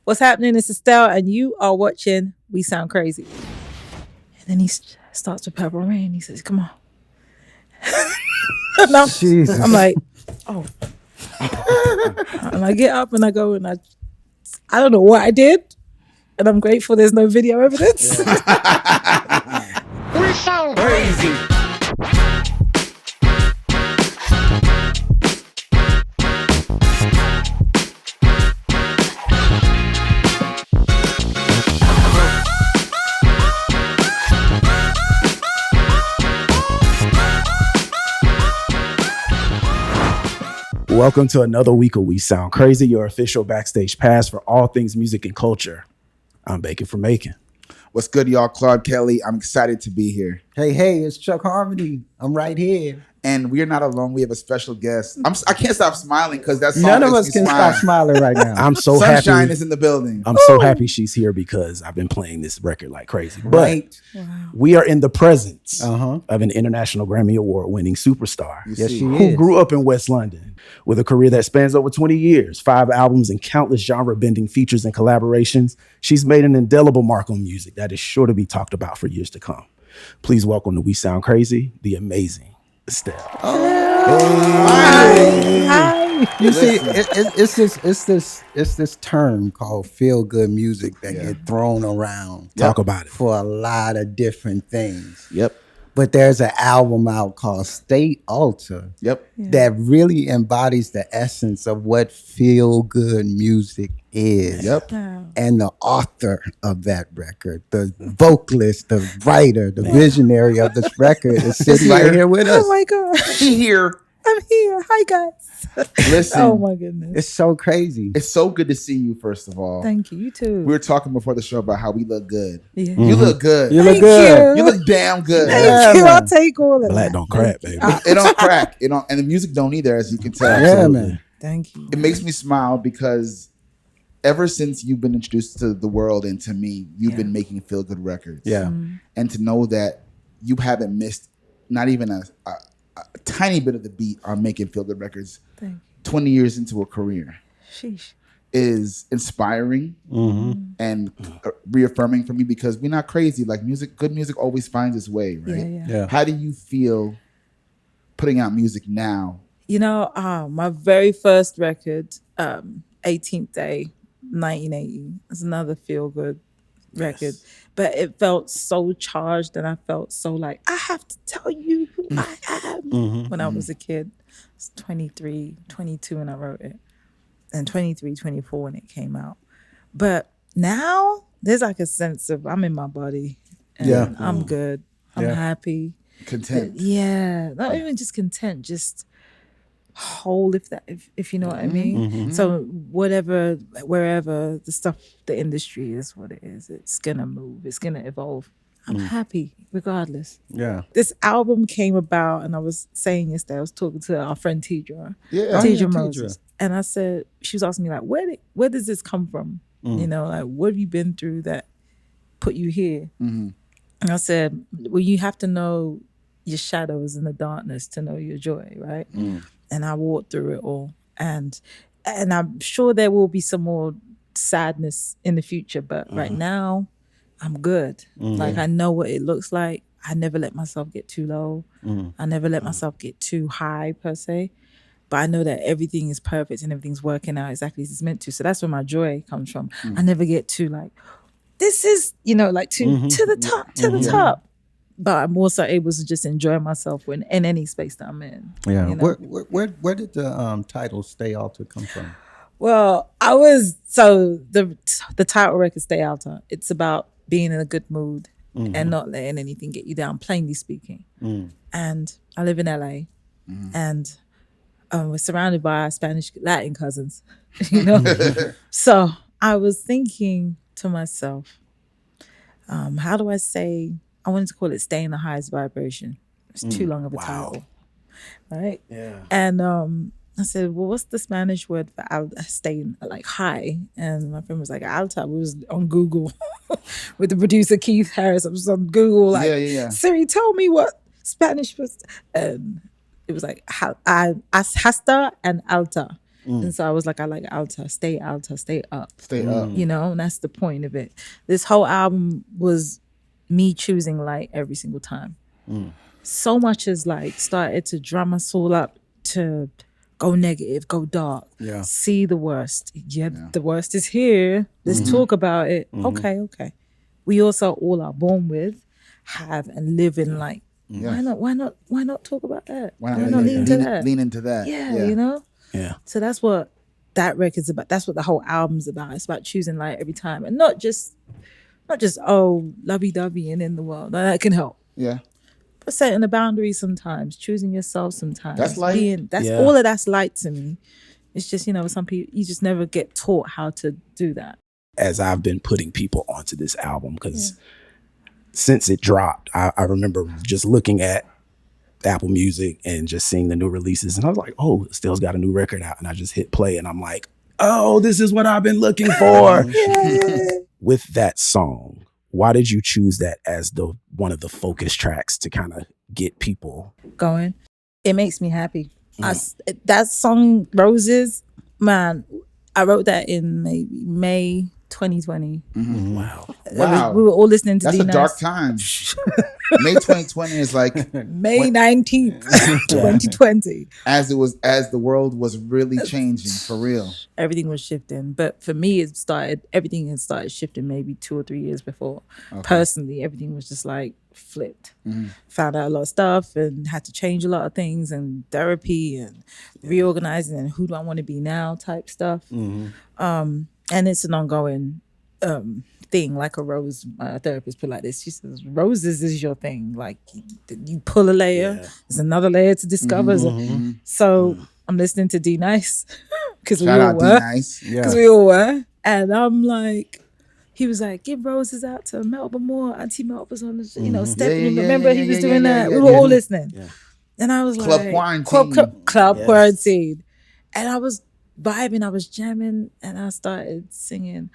What's happening? It's Estelle, and you are watching We Sound Crazy. And then he starts with Purple Rain. He says, come on. No, Jesus. I'm like, oh. And I get up and I go and I don't know what I did. And I'm grateful there's no video evidence. We sound crazy. Welcome to another week of We Sound Crazy, your official backstage pass for all things music and culture. I'm Bacon from Macon. What's good, y'all? Claude Kelly. I'm excited to be here. Hey, it's Chuck Harmony. I'm right here. And we're not alone. We have a special guest. I can't stop smiling because that song None of makes us me can smile. stop smiling right now. I'm so Sunshine happy. is in the building. I'm so happy she's here because I've been playing this record like crazy. But Right. we are in the presence Uh-huh. of an international Grammy Award-winning superstar Yes, see. she who is. grew up in West London with a career that spans over 20 years, 5 albums, and countless genre-bending features and collaborations. She's made an indelible mark on music that is sure to be talked about for years to come. Please welcome to We Sound Crazy, the amazing Estelle. Hi. You see, it's this term called feel good music that get thrown around Talk about it. for a lot of different things. Yep. But there's an album out called Stay Alta Yep. that really embodies the essence of what feel good music is. Yep. And the author of that record, the vocalist, the writer, the visionary of this record is sitting right here with us. Oh my God. Here. I'm here. Hi, guys. Listen. Oh my goodness. It's so crazy. It's so good to see you, first of all. Thank you. You too. We were talking before the show about how we look good. Yeah. You look good. You Thank look good. you. You look damn good. Thank you. man. I'll take all of Black that. don't crack, baby. It don't crack. It don't, and the music don't either, as you can tell. Yeah, man. Thank you. It makes me smile because ever since you've been introduced to the world and to me, you've been making feel good records. Yeah. And to know that you haven't missed not even a tiny bit of the beat on making feel good records Thank you. 20 years into a career Sheesh. is inspiring and reaffirming for me because we're not crazy. Like good music always finds its way, right? Yeah. How do you feel putting out music now? You know, my very first record, 18th Day, 1980, is another feel good record. But it felt so charged and I felt so like, I have to tell you who I am. When I was a kid, I was 23, 22 when I wrote it. And 23, 24 when it came out. But now there's like a sense of I'm in my body and I'm good. I'm happy. Content. Yeah, not even just content, just whole, if you know what I mean. So wherever the stuff, the industry is what it is, it's gonna move, it's gonna evolve. I'm happy regardless. Yeah. This album came about, and I was saying yesterday, I was talking to our friend Tidra, Yeah. Tidra Moses, and I said, she was asking me like, where does this come from? You know, like what have you been through that put you here? And I said, well, you have to know your shadows in the darkness to know your joy, right? And I walked through it all. And I'm sure there will be some more sadness in the future, but right now, I'm good. Like I know what it looks like. I never let myself get too low. I never let myself get too high per se. But I know that everything is perfect and everything's working out exactly as it's meant to. So that's where my joy comes from. I never get too like, this is, like to the top. But I'm also able to just enjoy myself in any space that I'm in. Yeah. You know? Where did the title Stay Alta come from? Well, the title record Stay Alta. It's about being in a good mood and not letting anything get you down, plainly speaking. And I live in LA and we're surrounded by our Spanish Latin cousins, So I was thinking to myself, how do I say, I wanted to call it Stay in the Highest Vibration. It's too long of a title. Right? Yeah. And I said, well, what's the Spanish word for staying like high? And my friend was like, Alta. We was on Google with the producer Keith Harris. I was on Google like, Siri, tell me what Spanish was. And it was like hasta and alta. And so I was like, I like Alta, stay up. Stay up. You know, and that's the point of it. This whole album was me choosing light every single time. So much as like started to drum us all up to go negative, go dark, see the worst. Yeah, the worst is here. Let's talk about it. Okay. We also all are born with, have, and live in light. Why not talk about that? Why not lean into that? Lean into that. Yeah, you know? Yeah. So that's what that record's about. That's what the whole album's about. It's about choosing light every time. And not just lovey-dovey and in the world. That can help. Yeah. But setting a boundary sometimes, choosing yourself sometimes. That's light. All of that's light to me. It's just, some people, you just never get taught how to do that. As I've been putting people onto this album, because since it dropped, I remember just looking at Apple Music and just seeing the new releases. And I was like, oh, Estelle's got a new record out. And I just hit play and I'm like, oh, this is what I've been looking for. With that song, why did you choose that as one of the focus tracks to kind of get people going? It makes me happy. That song, Roses, man, I wrote that in maybe May 2020. Wow. We were all listening to That's D-Nice. a dark time. May 2020 is like May 19th, 2020. As the world was really changing for real. Everything was shifting. But for me, everything had started shifting maybe 2 or 3 years before. Okay. Personally, everything was just like flipped. Found out a lot of stuff and had to change a lot of things, and therapy and reorganizing and who do I want to be now type stuff. And it's an ongoing thing, like a rose. My therapist put it like this. She says, roses is your thing. Like you pull a layer, there's another layer to discover. So I'm listening to D-Nice because we all were. Because we all were. And I'm like, he was like, give roses out to Melba Moore. Auntie Melba was on the, Stephanie. Remember he was doing that? We were all listening. And I was Club like, Quarantine. Club Quarantine. And I was vibing, I was jamming, and I started singing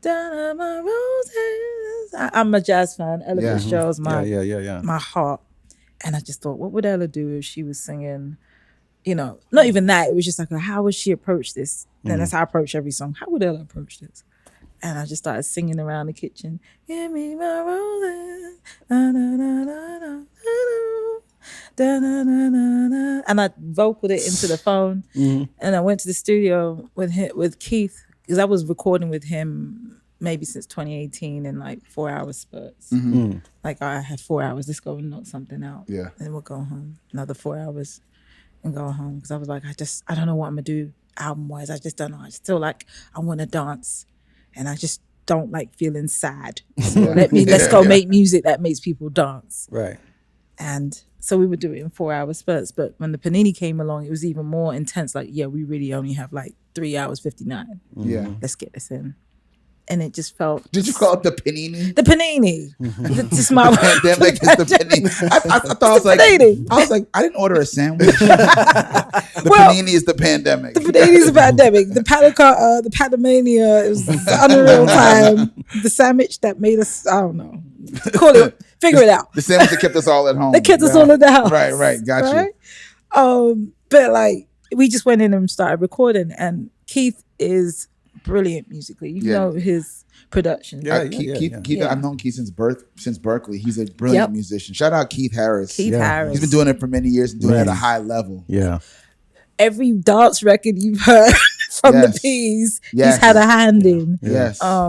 down on my roses. I'm a jazz fan. Ella Fitzgerald's my heart. And I just thought, what would Ella do if she was singing, not even that. It was just like, how would she approach this? And that's how I approach every song. How would Ella approach this? And I just started singing around the kitchen. Give me my roses. Da, da, da, da, da, da, da, da, da, da. And I vocaled it into the phone. And I went to the studio with Keith, because I was recording with him maybe since 2018 in like 4-hour spurts. Like I had 4 hours, let's go and knock something out. And then we'll go home. Another 4 hours and go home. Because I was like, I don't know what I'm going to do album-wise. I just don't know. I just feel like I want to dance. And I just don't like feeling sad. So let's go make music that makes people dance. Right. And so we would do it in 4-hour spurts. But when the Panini came along, it was even more intense. Like, we really only have like 3 hours 59. Let's get this in. And it just felt. Did you call it the Panini? The Panini. This is my pandemic is the Panini. I thought I was like, I didn't order a sandwich. Panini is the pandemic. The Panini is the pandemic. The Panamania is unreal time. The sandwich that made us, I don't know. Call it, figure it out. The sandwich that kept us all at home. That kept us all in the house. Right. Got you. But like, we just went in and started recording, and Keith is brilliant musically. You know his production. Keith, I've known Keith since Berkeley. He's a brilliant musician. Shout out Keith Harris. Harris. He's been doing it for many years and doing it at a high level. Every dance record you've heard from the P's, he's had a hand in.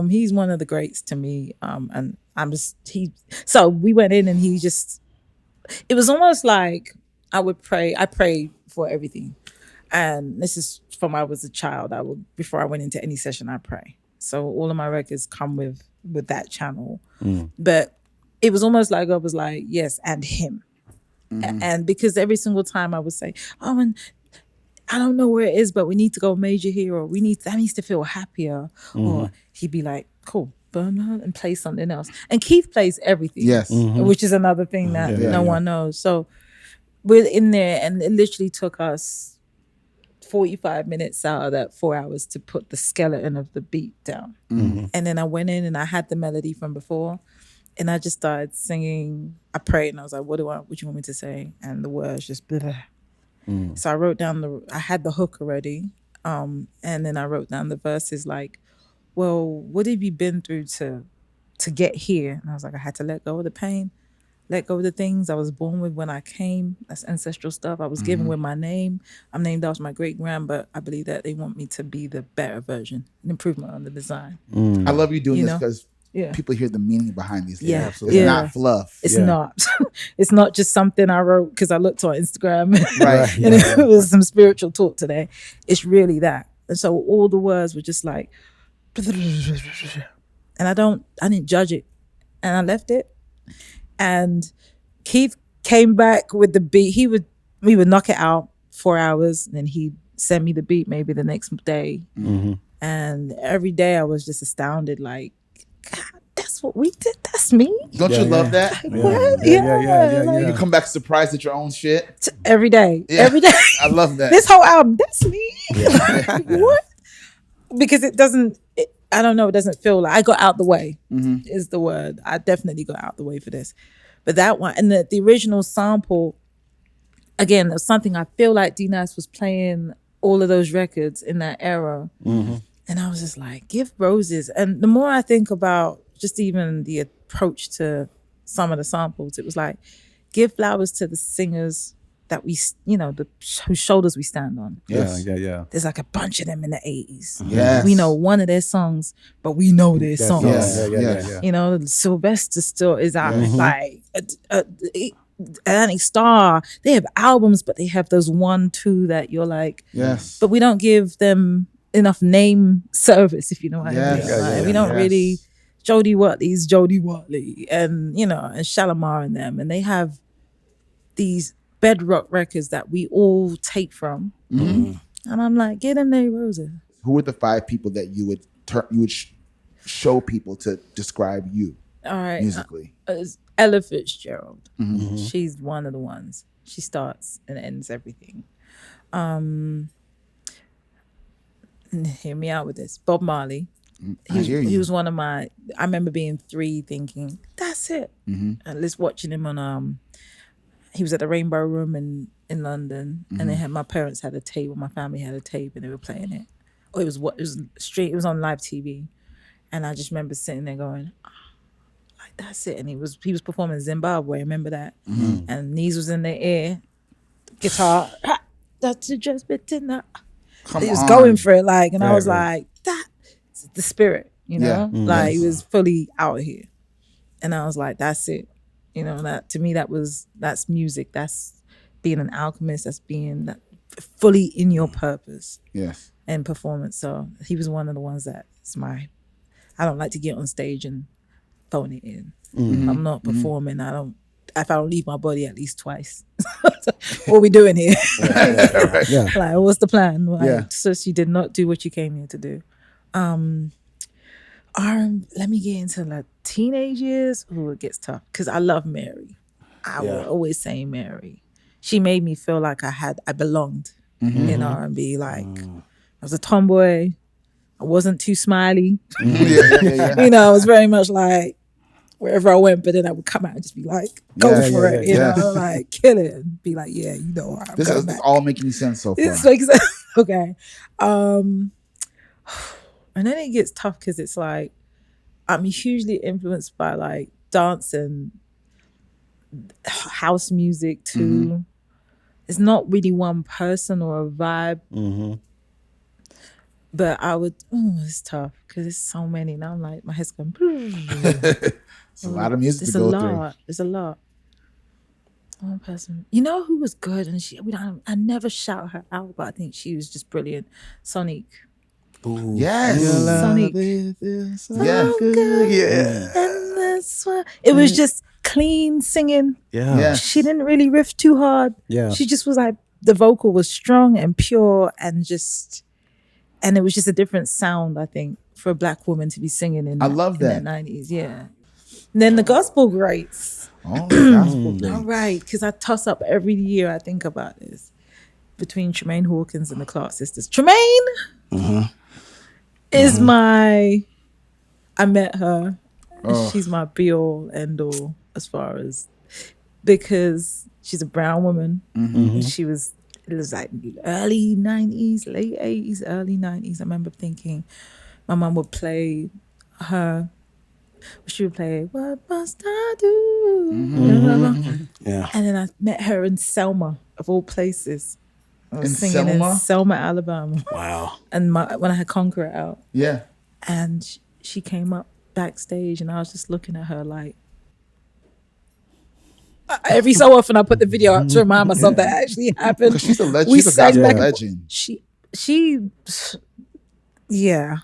He's one of the greats to me. And I'm just so we went in and it was almost like I pray for everything. And this is from I was a child. Before I went into any session, I pray. So all of my records come with that channel. But it was almost like I was like, yes, and him. And because every single time I would say, and I don't know where it is, but we need to go major here, or that needs to feel happier. Or he'd be like, cool, burn and play something else. And Keith plays everything. Which is another thing that no one knows. So we're in there, and it literally took us 45 minutes out of that 4 hours to put the skeleton of the beat down. And then I went in and I had the melody from before, and I just started singing. I prayed and I was like, what do you want me to say? And the words just blah. So I wrote down I had the hook already. And then I wrote down the verses like, well, what have you been through to get here? And I was like, I had to let go of the pain, let go of the things I was born with when I came. That's ancestral stuff. I was given with my name. I'm named after my great grand, but I believe that they want me to be the better version, an improvement on the design. I love you doing You this know? because people hear the meaning behind these lyrics. Yeah. It's not fluff. It's not. It's not just something I wrote because I looked on Instagram Right. and it was some spiritual talk today. It's really that. And so all the words were just like, and I didn't judge it, and I left it. And Keith came back with the beat. We would knock it out 4 hours, and then he'd send me the beat maybe the next day. And every day I was just astounded, like, God, that's what we did. That's me. Don't you love that? What? You come back surprised at your own shit. Every day. Yeah. Every day. I love that. This whole album, that's me. What? Because it doesn't, I don't know, it doesn't feel like I got out the way is the word. I definitely got out the way for this. But that one, and the original sample, again, there's something I feel like D-Nice was playing all of those records in that era. And I was just like, give roses. And the more I think about just even the approach to some of the samples, it was like, give flowers to the singers that we, whose shoulders we stand on. Yes. Yeah. There's like a bunch of them in the 80s. Yes. We know one of their songs, but we know their songs. Yes. You know, Sylvester still is out like Atlantic Star. They have albums, but they have those 1, 2 that you're like, Yes. but we don't give them enough name service, if you know what I mean. Like, we don't really. Jodie Watley's Jodie Watley, and and Shalimar and them, and they have these bedrock records that we all take from. And I'm like, get them their roses. Who are the 5 people that you would show people to describe you? All right, musically? Ella Fitzgerald. She's one of the ones. She starts and ends everything. Hear me out with this. Bob Marley. He was one of my. I remember being 3, thinking that's it. And let's watching him on. He was at the Rainbow Room in London, and they had my parents had a tape, or my family had a tape, and they were playing it. Or it was It was on live TV, and I just remember sitting there going, oh, like that's it. And he was performing in Zimbabwe. I remember that, and knees was in the air, guitar. That's just bit in that. He was going for it, like, and I was like, that's the spirit, like he was fully out here, and I was like, that's it, that to me that's music, that's being an alchemist, that's being that fully in your purpose, and performance. So he was one of the ones that's I don't like to get on stage and phone it in. I'm not performing. If I don't leave my body at least twice. What are we doing here? Like, what's the plan? Like, so you did not do what you came here to do. Let me get into like teenage years. Ooh, it gets tough because I love Mary. I will always say Mary. She made me feel like I belonged in R&B. Like I was a tomboy. I wasn't too smiley. I was very much like wherever I went, but then I would come out and just be like, go for it, you know, like kill it, and be like, yeah, I'm this is all making sense so far. This makes sense. Okay. And then it gets tough because it's like I'm hugely influenced by like dance and house music too. It's not really one person or a vibe. But I would, it's tough because it's so many. Now I'm like, my head's going. It's a lot of music to go through. It's a lot. One person. You know who was good? And I never shout her out, but I think she was just brilliant. Sonic. Ooh. Yes. Sonic. Yeah. And that's why. It was just clean singing. Yeah. Yes. She didn't really riff too hard. Yeah. She just was like, the vocal was strong and pure and it was just a different sound, I think, for a black woman to be singing in I love that. in the 90s, yeah. And then the gospel greats. Oh, the gospel greats. All right, because I toss up every year I think about this. Between Tremaine Hawkins and the Clark sisters. Tremaine is I met her. She's my be-all, end-all as far as, because she's a brown woman. She was it was like early 90s, late 80s, early 90s. I remember thinking my mom would play her, she would play What Must I Do? Yeah. And then I met her in Selma, of all places. I was In singing Selma? in Selma, Alabama. Wow. And when I had Conqueror out. Yeah. And she came up backstage and I was just looking at her like, every so often I put the video up to remind myself that actually happened. Because she's a legend. We She's a sang gospel back and legend. Yeah.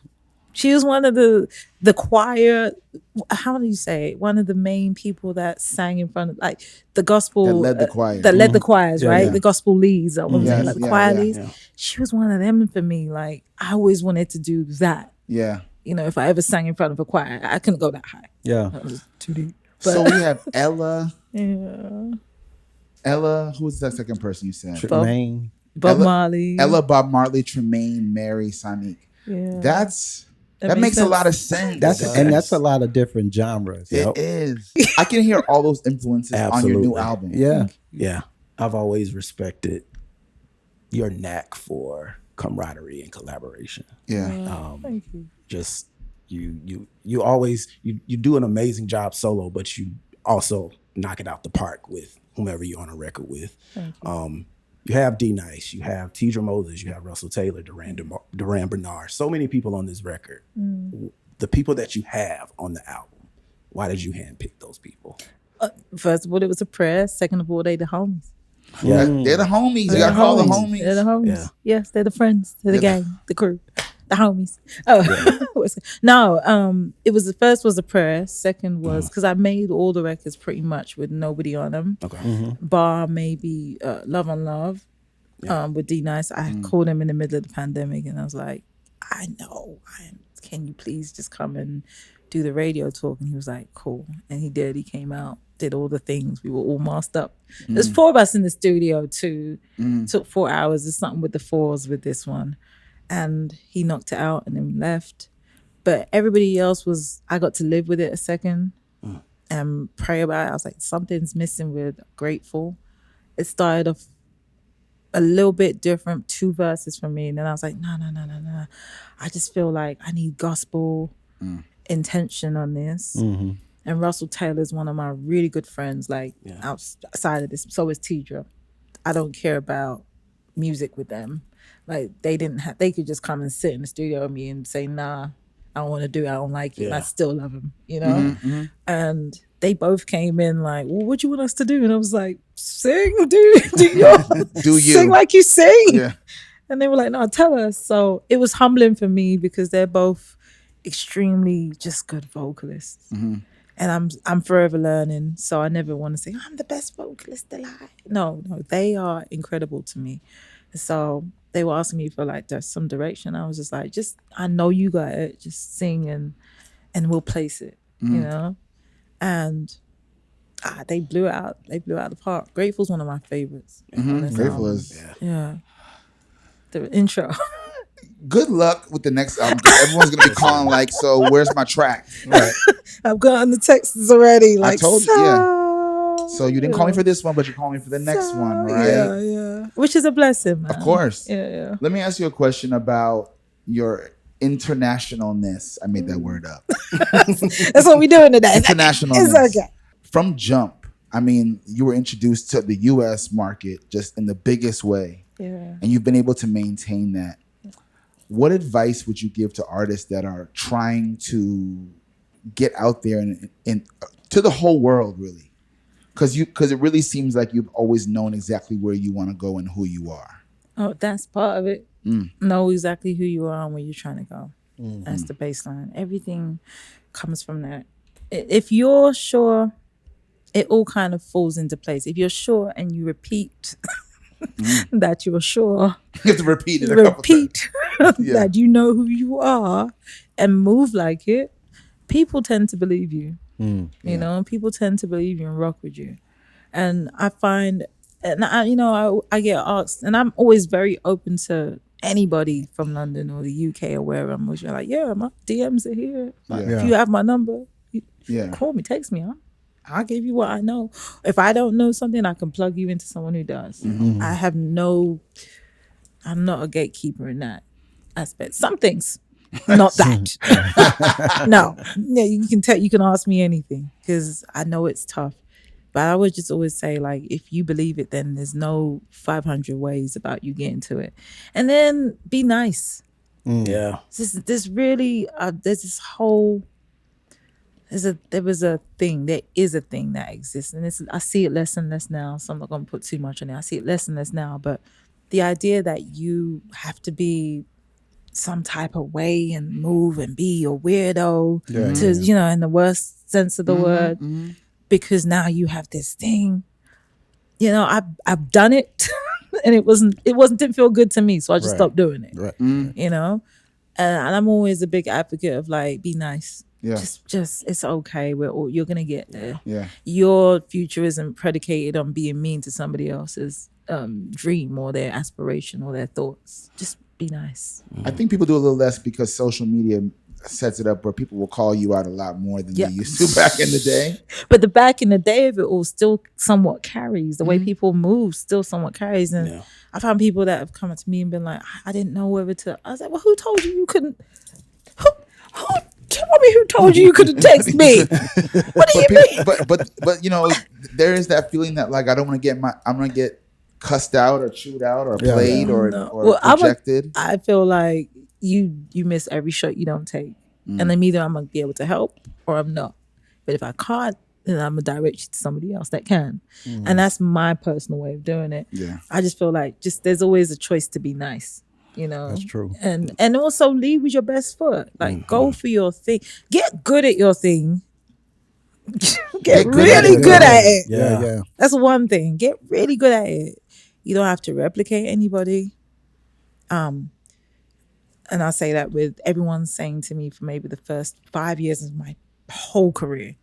She was one of the choir, how do you say it? One of the main people that sang in front of, like, the gospel. That led the choir. That led the choirs, right? yeah. The gospel leads, I want to say, Yes, like the yeah, choir yeah, leads. yeah. She was one of them for me. Like, I always wanted to do that. Yeah. You know, if I ever sang in front of a choir, I couldn't go that high. Yeah. That was too deep. So we have Ella. Yeah. Ella, who was that second person you said? Tremaine. Bob Ella- Marley. Ella, Bob Marley, Tremaine, Mary, Sonique. Yeah. That makes a lot of sense. That's a lot of different genres. It is. I can hear all those influences on your new Absolutely. album. Yeah. Yeah. I've always respected your knack for camaraderie and collaboration. Yeah. Thank you. Just you always you do an amazing job solo, but you also knock it out the park with whomever you're on a record with. Thank you. You have D Nice, you have Tidra Moses, you have Russell Taylor, Duran Bernard, so many people on this record. The people that you have on the album, why did you handpick those people? First of all, it was a prayer. Second of all, they the homies. Yeah. They're the homies. You They're gotta the call the homies. homies. They're the homies. Yeah. Yes, they're the friends. They're the gang, the crew, the homies. Oh, no. It was the first was a prayer. Second was because I made all the records pretty much with nobody on them. Okay. Bar maybe Love on Love with D Nice. I called him in the middle of the pandemic and I was like, I know. Can you please just come and do the radio talk? And he was like, cool. And he did. He came out, did all the things. We were all masked up. There's 4 of us in the studio too. Took 4 hours. There's something with the 4s with this one. And he knocked it out and then left. But everybody else I got to live with it a second and pray about it. I was like, something's missing with Grateful. It started off a little bit different, 2 verses for me. And then I was like, no. I just feel like I need gospel intention on this. And Russell Taylor's one of my really good friends, like outside of this. So is Tidra. I don't care about music with them. Like they could just come and sit in the studio with me and say, nah, I don't want to do it. I don't like it. And I still love them, you know? And they both came in like, well, what do you want us to do? And I was like, sing, do you sing like you sing. Yeah. And they were like, no, tell us. So it was humbling for me because they're both extremely just good vocalists. And I'm forever learning. So I never want to say, I'm the best vocalist alive. No, they are incredible to me. So they were asking me for like some direction. I was just like, I know you got it. Just sing and we'll place it, you know? And they blew it out. They blew it out of the park. Grateful's one of my favorites. Grateful is. Yeah. The intro. Good luck with the next album. 'Cause everyone's gonna be calling like, so where's my track? Right. I've gotten the texts already. Like, I told you, yeah. So you didn't call me for this one, but you called me for the next one, right? Yeah. Which is a blessing, man. Of course. Yeah. Let me ask you a question about your internationalness. I made that word up. That's what we're doing today. Internationalness. It's okay. From jump, I mean, you were introduced to the U.S. market just in the biggest way. Yeah. And you've been able to maintain that. What advice would you give to artists that are trying to get out there and to the whole world, really? Because it really seems like you've always known exactly where you want to go and who you are. Oh, that's part of it. Know exactly who you are and where you're trying to go. That's the baseline. Everything comes from that. If you're sure, it all kind of falls into place. If you're sure and you repeat that you're sure, You have to repeat it a couple times. that you know who you are and move like it, people tend to believe you. You know, people tend to believe you and rock with you. And I find, and I get asked, and I'm always very open to anybody from London or the UK or wherever. I'm always like, yeah, my DMs are here. Like, if you have my number, call me, text me. I'll give you what I know. If I don't know something, I can plug you into someone who does. I have I'm not a gatekeeper in that aspect. Some things, not that. No. Yeah, you can ask me anything because I know it's tough. But I would just always say, like, if you believe it, then there's no 500 ways about you getting to it. And then be nice. Yeah. There's really, there's this whole, there is a thing that exists. And I see it less and less now. So I'm not going to put too much on it. I see it less and less now. But the idea that you have to be some type of way and move and be a weirdo in the worst sense of the word. Because now you have this thing, I've done it, and it didn't feel good to me, so I just stopped doing it. Right. And I'm always a big advocate of like, be nice. Yeah. Just it's okay. You're gonna get there. Yeah. Your future isn't predicated on being mean to somebody else's dream or their aspiration or their thoughts. Just be nice. I think people do a little less because social media sets it up where people will call you out a lot more than they used to back in the day. But the back in the day of it all still somewhat carries. The way people move still somewhat carries. And I found people that have come up to me and been like, I didn't know whether to. I was like, well, who told you couldn't? Tell me who told you couldn't text me. What do you mean? But there is that feeling that like I'm gonna get cussed out or chewed out or played or rejected. I feel like you miss every shot you don't take. And then either I'm gonna be able to help or I'm not. But if I can't, then I'm gonna direct you to somebody else that can. And that's my personal way of doing it. Yeah. I just feel like there's always a choice to be nice. That's true. And also lead with your best foot. Like go for your thing. Get good at your thing. Get really good at it. Yeah. That's one thing. Get really good at it. You don't have to replicate anybody. And I say that with everyone saying to me for maybe the first 5 years of my whole career,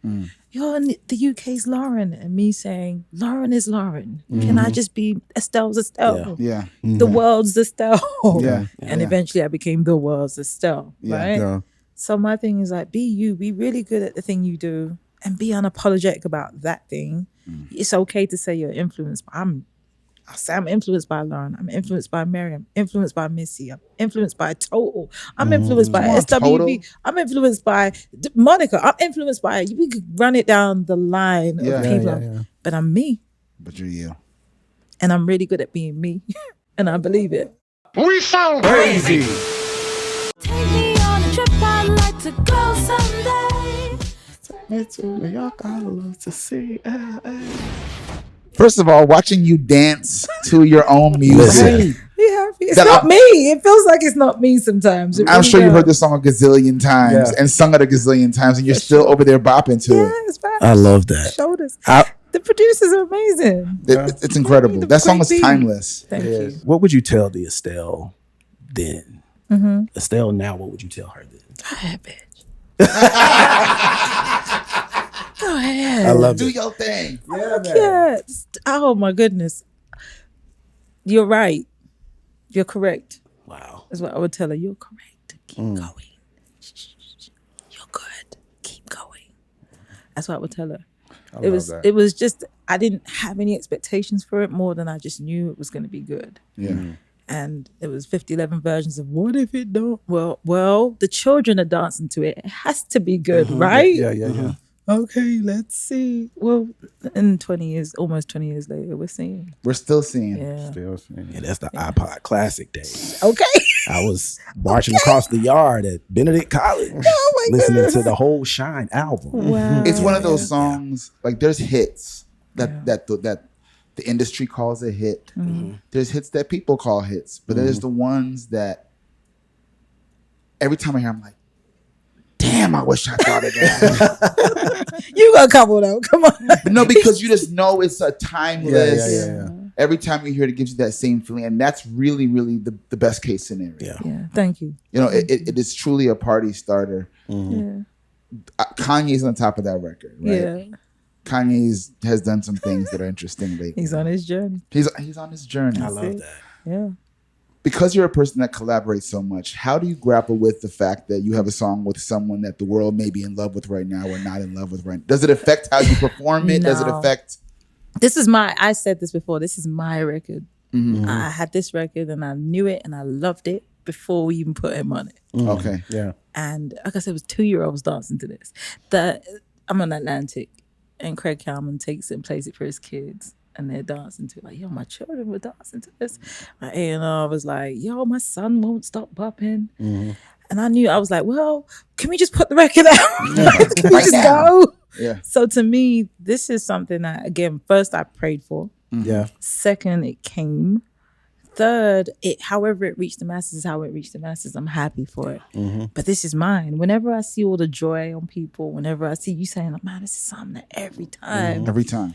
you're in the UK's Lauren, and me saying, Lauren is Lauren. Can I just be Estelle's Estelle? Yeah. The world's Estelle. Yeah. And eventually I became the world's Estelle, right? Yeah. So my thing is like, be you, be really good at the thing you do and be unapologetic about that thing. It's okay to say you're influenced, but I'll say I'm influenced by Lauren. I'm influenced by Mary. I'm influenced by Missy. I'm influenced by Total. I'm influenced by SWV. I'm influenced by Monica. I'm influenced by, we could run it down the line of people. But I'm me. But you're you. And I'm really good at being me. And I believe it. We sound crazy. Take me on a trip, I'd like to go someday. Y'all gotta love to see. First of all, watching you dance to your own music. Be happy. It's not me. It feels like it's not me sometimes. I'm sure you've heard this song a gazillion times and sung it a gazillion times, and you're still over there bopping to it. It's fine. I love that. Shoulders. The producers are amazing. It's incredible. That song is timeless. Thank you. What would you tell the Estelle then? Estelle now, what would you tell her then? Go ahead, bitch. Go ahead. I love Do it. your thing. Yeah. Oh my goodness. You're right. You're correct. Wow. That's what I would tell her. You're correct. Keep going. You're good. Keep going. That's what I would tell her. It was just, I didn't have any expectations for it more than I just knew it was going to be good. Yeah. And it was 50-11 versions of what if it don't? Well, the children are dancing to it. It has to be good, right? Yeah. Okay, let's see. Well, in 20 years, almost 20 years later, we're seeing. We're still seeing. Yeah. Yeah, that's the iPod Classic days. Okay. I was marching across the yard at Benedict College, listening to the whole Shine album. Wow. It's one of those songs, like there's hits that the industry calls a hit. There's hits that people call hits, but there's the ones that every time I hear, I'm like, damn, I wish I thought of that. You got a couple though. Come on. No, because you just know it's a timeless. Yeah. Every time you hear it, it gives you that same feeling, and that's really, really the best case scenario. Yeah. Thank you. You know, it is truly a party starter. Yeah. Kanye's on top of that record, right? Yeah. Kanye has done some things that are interesting lately. He's on his journey. He's on his journey. I love that. Yeah. Because you're a person that collaborates so much, how do you grapple with the fact that you have a song with someone that the world may be in love with right now or not in love with right now? Does it affect how you perform it? Does it No. affect? I said this before, this is my record. Mm-hmm. I had this record and I knew it and I loved it before we even put him on it. Okay. Yeah. And like I said, it was 2-year-olds dancing to this. I'm on Atlantic and Craig Kalman takes it and plays it for his kids. And they're dancing to it. Like, yo, my children were dancing to this. My A&R was like, yo, my son won't stop bopping. And I was like, well, can we just put the record out? Can we just go? Yeah. So to me, this is something that, again, first I prayed for. Yeah. Second, it came. Third, however it reached the masses is how it reached the masses. I'm happy for it. But this is mine. Whenever I see all the joy on people, whenever I see you saying, like, man, this is something that every time. Every time.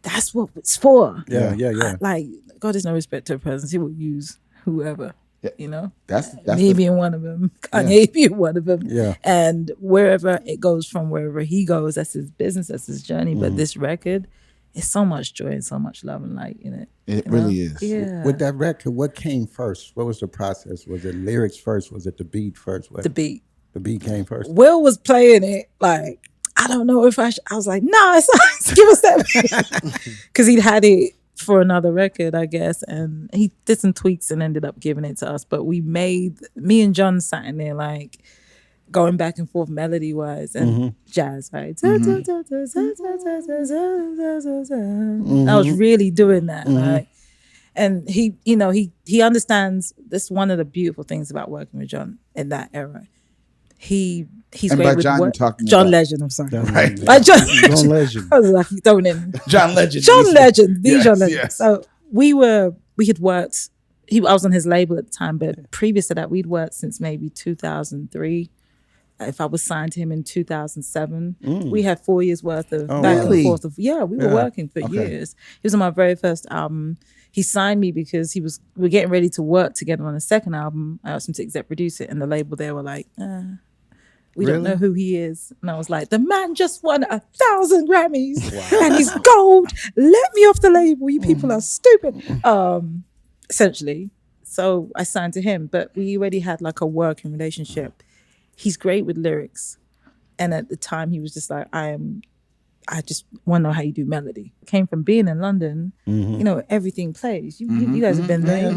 That's what it's for. Yeah. Like, God is no respect to a person. He will use whoever, you know? That's me being one of them. Kanye being one of them. Yeah. And wherever it goes from, wherever he goes, that's his business, that's his journey. But this record, it's so much joy and so much love and light in it. It really is. Yeah. With that record, what came first? What was the process? Was it lyrics first? Was it the beat first? The beat. The beat came first. Will was playing it like, I don't know if I was like, nah, give us that. Because he'd had it for another record, I guess. And he did some tweaks and ended up giving it to us. But me and John sat in there like going back and forth melody wise and jazz, right? I was really doing that. Like, and he understands. That's one of the beautiful things about working with John in that era. He's and great by with John, what? you're talking John about. Legend, I'm sorry. Right. Like John Legend. I was like, throwing in John Legend. John Legend, the Yes, John Legend. yes. So we had worked. I was on his label at the time, but previous to that, we'd worked since maybe 2003. If I was signed to him in 2007, we had 4 years worth of back really? and forth. We were working for years. He was on my very first album. He signed me because we were getting ready to work together on a second album. I asked him to exec produce it, and the label there were like, we don't know who he is. And I was like, the man just won 1,000 Grammys and he's gold. Let me off the label. You people are stupid. Essentially. So I signed to him, but we already had like a working relationship. He's great with lyrics. And at the time he was just like, I just want to know how you do melody. Came from being in London, everything plays. You guys have been there.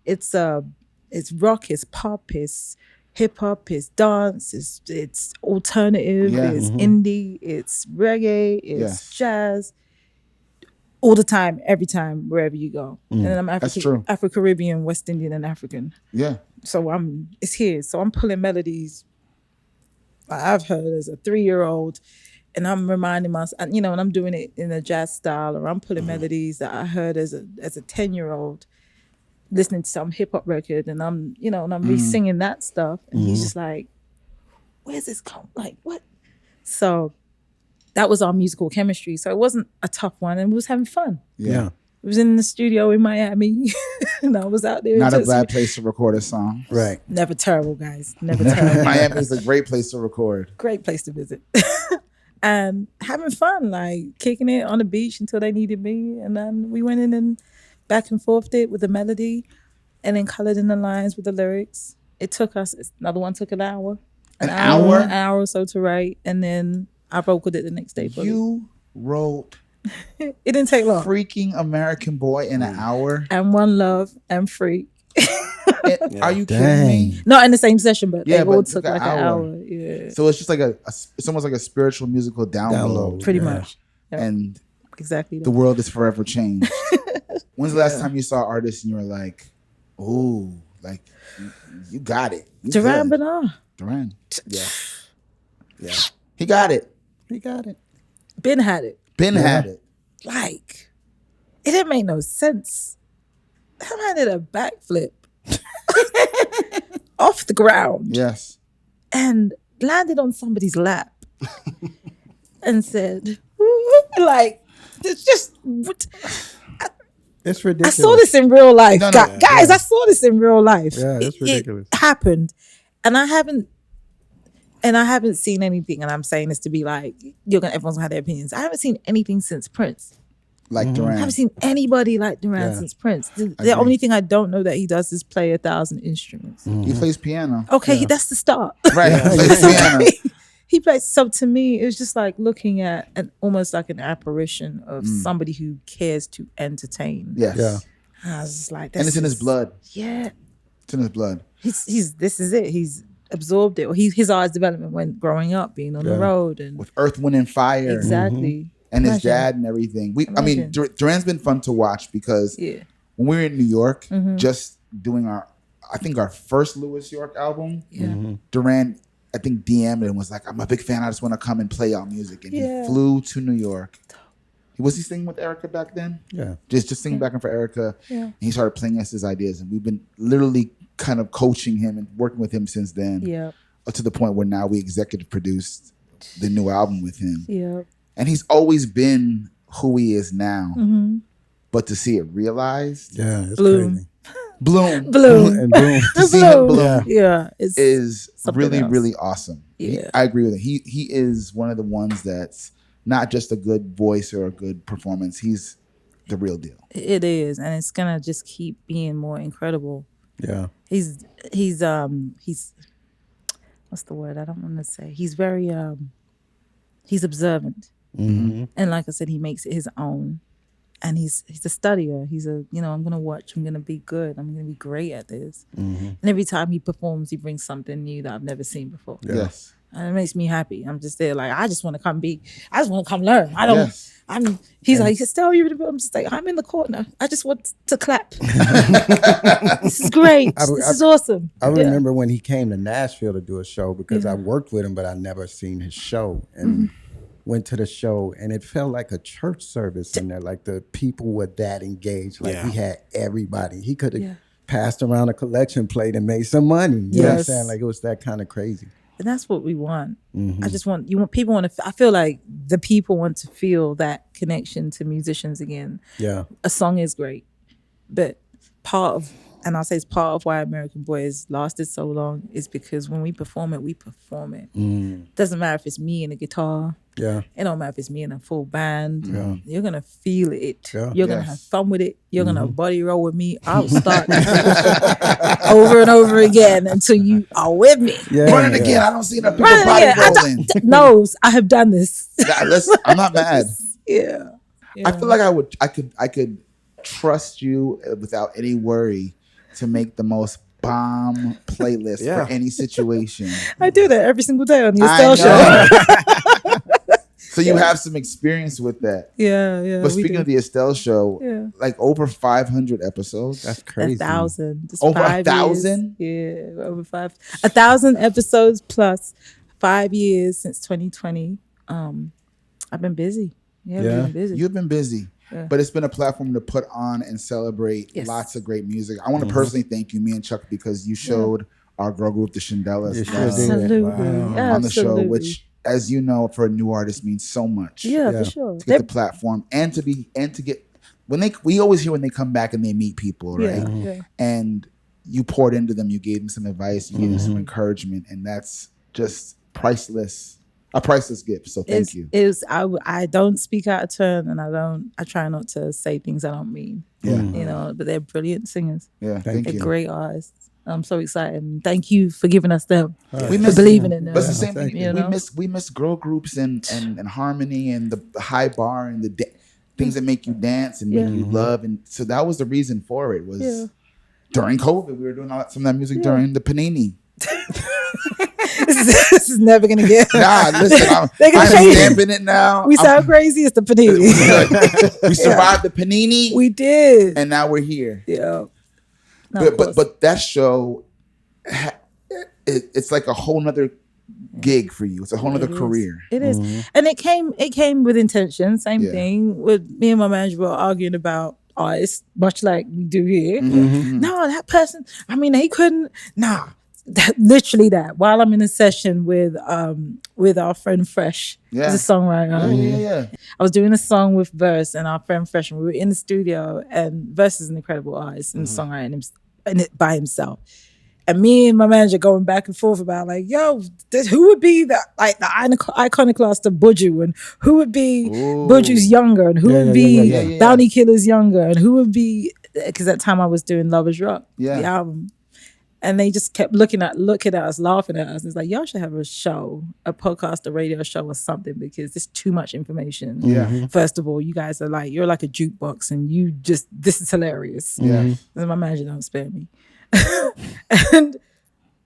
It's rock, it's pop, it's hip hop, it's dance, it's alternative, it's indie, it's reggae, it's jazz. All the time, every time, wherever you go. And I'm Afro-Caribbean, West Indian, and African. Yeah. So it's here. So I'm pulling melodies I've heard as a 3-year-old, and I'm reminding myself, and I'm doing it in a jazz style, or I'm pulling melodies that I heard as a 10-year-old. Listening to some hip hop record, and I'm re-singing that stuff, and he's just like, "Where's this come? Like what?" So that was our musical chemistry. So it wasn't a tough one, and we was having fun. Yeah. It was in the studio in Miami, and I was out there. Not a bad place to record a song. Right. Never terrible, guys. Never terrible. Miami is a great place to record. Great place to visit. And having fun, like kicking it on the beach until they needed me, and then we went in and back and forth it with the melody, and then colored in the lines with the lyrics. It took us, another one took an hour. An hour? An hour or so to write, and then I vocaled it the next day. You wrote it didn't take long. Freaking American Boy in an hour? And One Love and Freak. Are you kidding me? Not in the same session, but they all but took like an hour. Yeah. So it's just like it's almost like a spiritual musical download. Pretty much. Yeah. And exactly the world is forever changed. When's the last time you saw artists and you were like, "Ooh, like you got it"? Duran Duran. Duran. Yeah. Yeah. He got it. Ben had it. Had it. Like, it didn't make no sense. That man did a backflip off the ground. Yes. And landed on somebody's lap and said, like, it's just... It's ridiculous. I saw this in real life. Guys, yeah. I saw this in real life. Yeah, it's ridiculous. It happened. And I haven't seen anything, and I'm saying this to be like, everyone's gonna have their opinions. I haven't seen anything since Prince. like Duran. I haven't seen anybody like Duran since Prince. The only thing I don't know that he does is play 1,000 instruments. He plays piano. Okay, that's the start. Right. He plays piano. He plays. So to me, it was just like looking at almost like an apparition of somebody who cares to entertain. Yes. Yeah. I was just like, And it's in his blood. Yeah. It's in his blood. He's this is it. He's absorbed it. Or his artist development went growing up, being on the road and With Earth, Wind, and Fire. exactly. And his Imagine. dad and everything. I mean, Duran's been fun to watch because when we were in New York, just doing our first Louis York album, Duran, I think DM'd and was like, I'm a big fan. I just want to come and play y'all music. And he flew to New York. Was he singing with Erica back then? Yeah. Just singing back and for Erica. Yeah. And he started playing us his ideas. And we've been literally kind of coaching him and working with him since then. Yeah. To the point where now we executive produced the new album with him. Yeah. And he's always been who he is now. But to see it realized, Yeah, it's Bloom. crazy. bloom. And boom. To see him bloom Yeah. It's is something really, else. really awesome. Yeah. I agree with it. He is one of the ones that's not just a good voice or a good performance. He's the real deal. It is, and it's gonna just keep being more incredible. Yeah. He's what's the word? I don't want to say. He's very he's observant, and like I said, he makes it his own. And he's a studier. He's I'm gonna watch. I'm gonna be good. I'm gonna be great at this. And every time he performs, he brings something new that I've never seen before. Yes. And it makes me happy. I'm just there, like I just want to come learn. I don't. Yes. He's like, Estelle, you're in the building. I'm just like, I'm in the corner. I just want to clap. This is great. This is awesome. I remember when he came to Nashville to do a show because I worked with him, but I never seen his show. And went to the show, and it felt like a church service in there. Like the people were that engaged. Like he had everybody. He could have passed around a collection plate and made some money. You know what I'm saying? Like it was that kind of crazy. And that's what we want. I just want people want to. I feel like the people want to feel that connection to musicians again. Yeah, a song is great, but I'll say it's part of why American Boy has lasted so long is because when we perform it, Doesn't matter if it's me and a guitar. Yeah. It don't matter if it's me and a full band. Yeah. You're gonna feel it. Yeah. You're gonna have fun with it. You're gonna body roll with me. I'll start over and over again until you are with me. Yeah, Run it again. I don't see enough people body rolling. Knows I have done this. I'm not mad. Yeah. I feel like I could trust you without any worry to make the most bomb playlist for any situation. I do that every single day on the Estelle Show. So you have some experience with that. Yeah. But speaking of the Estelle Show, like over 500 episodes. That's crazy. 1,000. Just Over 1,000? Yeah, over 1,000 episodes plus 5 years since 2020. I've been busy. We've been busy. You've been busy. Yeah. But it's been a platform to put on and celebrate lots of great music. I want to personally thank you, me and Chuck, because you showed our girl group, the Shindellas, on the show, which, as you know, for a new artist means so much. Yeah, for sure. To get the platform and to get we always hear when they come back and they meet people, right? Yeah. And you poured into them, you gave them some advice, you gave them some encouragement, and that's just priceless. A priceless gift. So thank you. I don't speak out of turn, and I try not to say things I don't mean. Yeah. But they're brilliant singers. Yeah. Thank you. They're great artists. I'm so excited. And thank you for giving us them. We miss believing in them. That's the same thing. We miss girl groups and harmony and the high bar and the things that make you dance and make you love. And so that was the reason for it. Was during COVID, we were doing some of that music during the Panini. This is never gonna get. Nah, listen, I'm stamping it now. We sound crazy. It's the Panini. We survived the Panini. We did, and now we're here. Yeah. But that show, it's like a whole nother gig for you. It's a whole nother career. It is, and it came with intention. Same thing with me and my manager were arguing about artists, much like we do here. No, that person. I mean, they couldn't. Nah. Literally that. While I'm in a session with our friend Fresh, he's a songwriter. I was doing a song with Verse and our friend Fresh, and we were in the studio. And Verse is an incredible artist and songwriter by himself. And me and my manager going back and forth about like, yo, who would be the iconoclast of Buju, and who would be Buju's younger, and who would be Bounty Killer's younger, and who would be, because at the time I was doing Love Is Rock, the album. And they just kept looking at us, laughing at us. It's like, y'all should have a show, a podcast, a radio show or something, because there's too much information. Yeah. First of all, you guys are like, you're like a jukebox, and this is hilarious. Yeah. And my manager don't spare me. And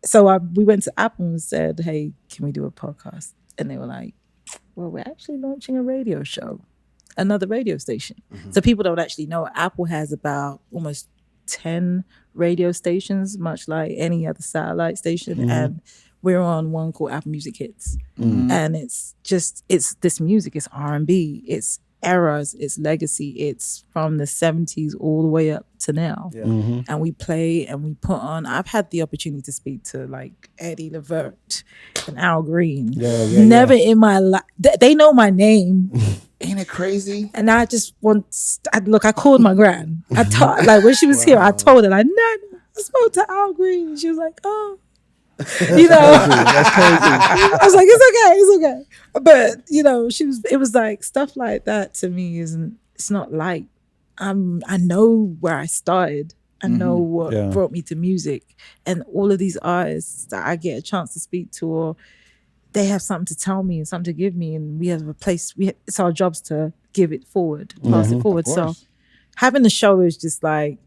so we went to Apple and said, hey, can we do a podcast? And they were like, well, we're actually launching a radio show, another radio station. So people don't actually know, Apple has about almost 10 radio stations, much like any other satellite station, and we're on one called Apple Music Hits, and it's this music, it's R&B, it's eras, it's legacy, it's from the 70s all the way up to now, and we play and we put on. I've had the opportunity to speak to like Eddie Levert and Al Green. Never in my life, they know my name. Ain't it crazy? And I just I called my gran. Like when she was here, I told her, like, no, I spoke to Al Green. She was like, oh, you know. That's crazy. I was like, it's okay. But, you know, it was like stuff like that to me it's not light. I know where I started. I know what brought me to music. And all of these artists that I get a chance to speak to, or they have something to tell me and something to give me, and we have a place. It's our jobs to give it forward, pass it forward. So having the show is just like,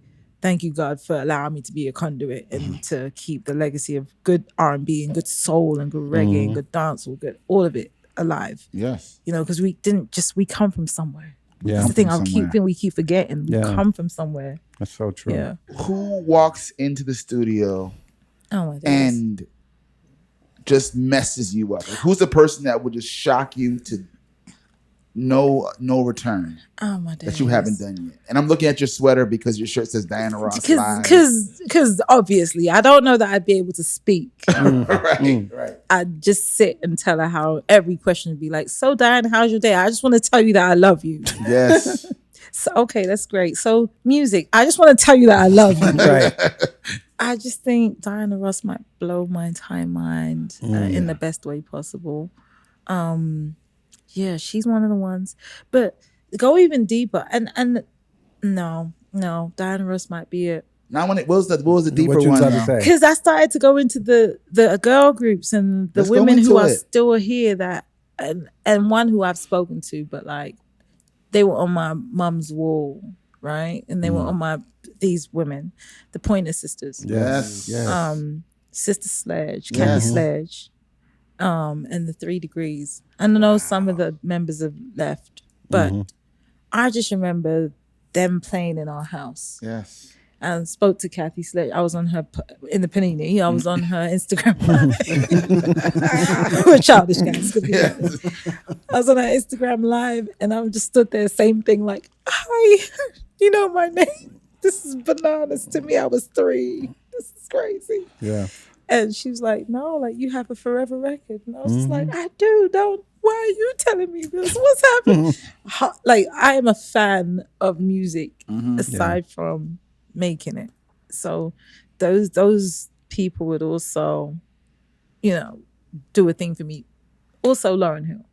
thank you, God, for allowing me to be a conduit and to keep the legacy of good R&B and good soul and good reggae and good dancehall, good all of it alive. Yes. You know, because we come from somewhere. Yeah. That's the thing we keep forgetting. We come from somewhere. That's so true. Yeah. Who walks into the studio Oh my goodness. and just messes you up? Like, who's the person that would just shock you to no return Oh my days. that you haven't done yet? And I'm looking at your sweater because your shirt says Diana Ross live. Because obviously I don't know that I'd be able to speak. Right. I'd just sit and tell her how every question would be like, so Diana, how's your day? I just want to tell you that I love you. Yes. So okay, that's great. So music, I just want to tell you that I love you. Right. I just think Diana Ross might blow my entire mind in the best way possible. Yeah, she's one of the ones. But go even deeper, and no, Diana Ross might be it. Now, what was the deeper What you one? trying to now? say? Because I started to go into the girl groups and the Let's go women who into are it. still here that, and one who I've spoken to, but like they were on my mum's wall, right? And they were on these women, the Pointer Sisters. Yes. Sister Sledge, Yes. Kathy Sledge, and the 3 Degrees. I know some of the members have left, but I just remember them playing in our house. Yes. And spoke to Kathy Sledge. I was on her in the Panini. I was on her Instagram live. We're childish guys. I was on her Instagram live, and I just stood there, same thing, like, hi, you know my name. This is bananas to me. I was 3. This is crazy. Yeah. And she was like, no, like you have a forever record. And I was just like, I do. Don't. Why are you telling me this? What's happening? Like, I am a fan of music aside from making it. So those people would also, you know, do a thing for me. Also Lauryn Hill.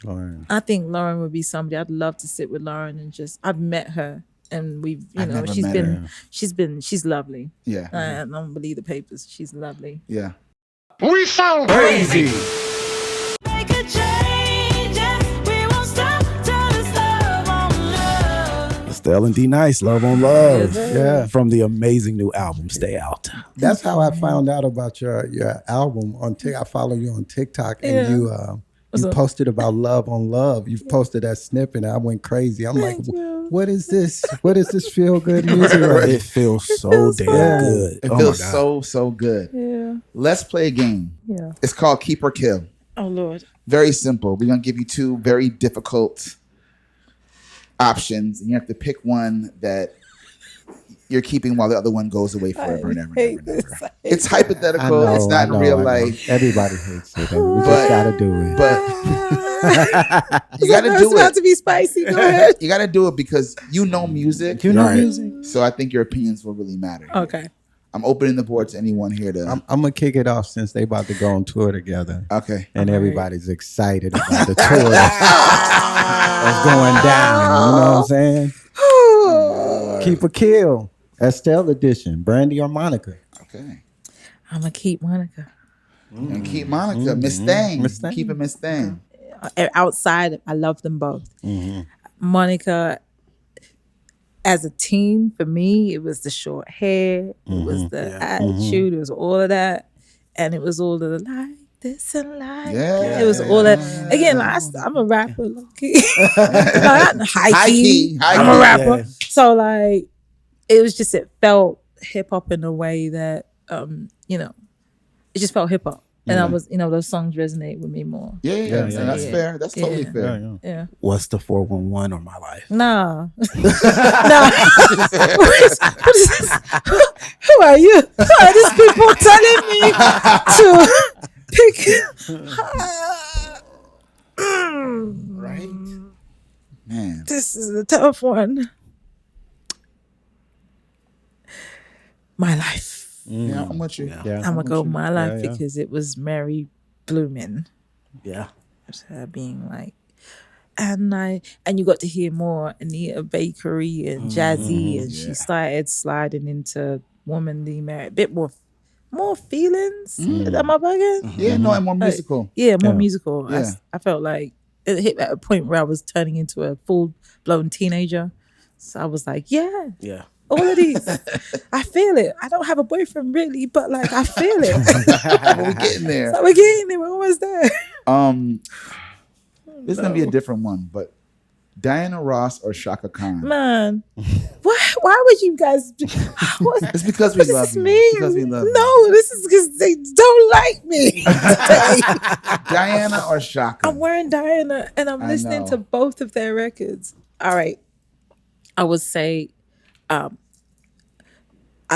Lauren. I think Lauren would be somebody. I'd love to sit with Lauren and I've met her, and we've, you I've know, never met her. she's lovely. Yeah. I don't believe the papers. She's lovely. Yeah. We sound crazy. Make a change, and we won't stop till it's love on love. Estelle and D Nice, Love on Love. Yeah. From the amazing new album, Stay Out. That's how I found out about your album on TikTok. I follow you on TikTok, and you posted about Love on Love. You posted that snippet, and I went crazy. I'm like, what is this? What is this feel good music? It feels so damn good. It Oh feels my God. so good. Yeah. Let's play a game. Yeah. It's called Keep or Kill. Oh Lord. Very simple. We're going to give you 2 very difficult options, and you have to pick one that you're keeping while the other one goes away forever and ever and ever and ever. It's hypothetical. It's not in real life. Everybody hates it. We just gotta do it. But you got to It's do about it. to be spicy. Go ahead. You got to do it because you know music. You know music. So I think your opinions will really matter. Okay. I'm opening the board to anyone here to. I'm gonna kick it off since they about to go on tour together. Okay. And everybody's excited about the tour that's going down. You know what I'm saying? Keep a kill. Estelle edition. Brandy or Monica? Okay. I'm gonna keep Monica. And keep Monica, Miss Thang. Miss Thang. Keep it Miss Thang. Outside, I love them both. Monica, as a teen, for me, it was the short hair, it was the attitude, it was all of that, and it was all of the like this and like Yeah. it was all that. Again, like, I'm a rapper, low key. High key. I'm a rapper, Yeah. so like it was just it felt hip hop in a way that you know, it just felt hip hop. And I was, you know, those songs resonate with me more. Yeah. And that's fair. That's totally fair. Yeah. What's the 411 or My Life? Nah. Nah. What is this? Who are you? Who are these people telling me to pick? Right? Man. This is a tough one. My Life. Yeah, I'm with you. Yeah. I'm gonna go My Life yeah. because it was Mary blooming. Yeah. It's her being like, and you got to hear more Anita Bakery and Jazzy, and she started sliding into womanly merit, a bit more feelings. Am I bugging? Yeah, no, I'm more musical. Yeah, more musical. Yeah. I felt like it hit at a point where I was turning into a full blown teenager. So I was like, yeah. Yeah. All of these, I feel it. I don't have a boyfriend really, but like I feel it. We're getting there. So we're getting there. We're almost there. This is gonna be a different one, but Diana Ross or Chaka Khan? Man, why would you guys? It's because we What does love this you. mean? It's because we love you. No, this is because they don't like me. Diana or Chaka? I'm wearing Diana, and I'm listening to both of their records. All right, I would say, I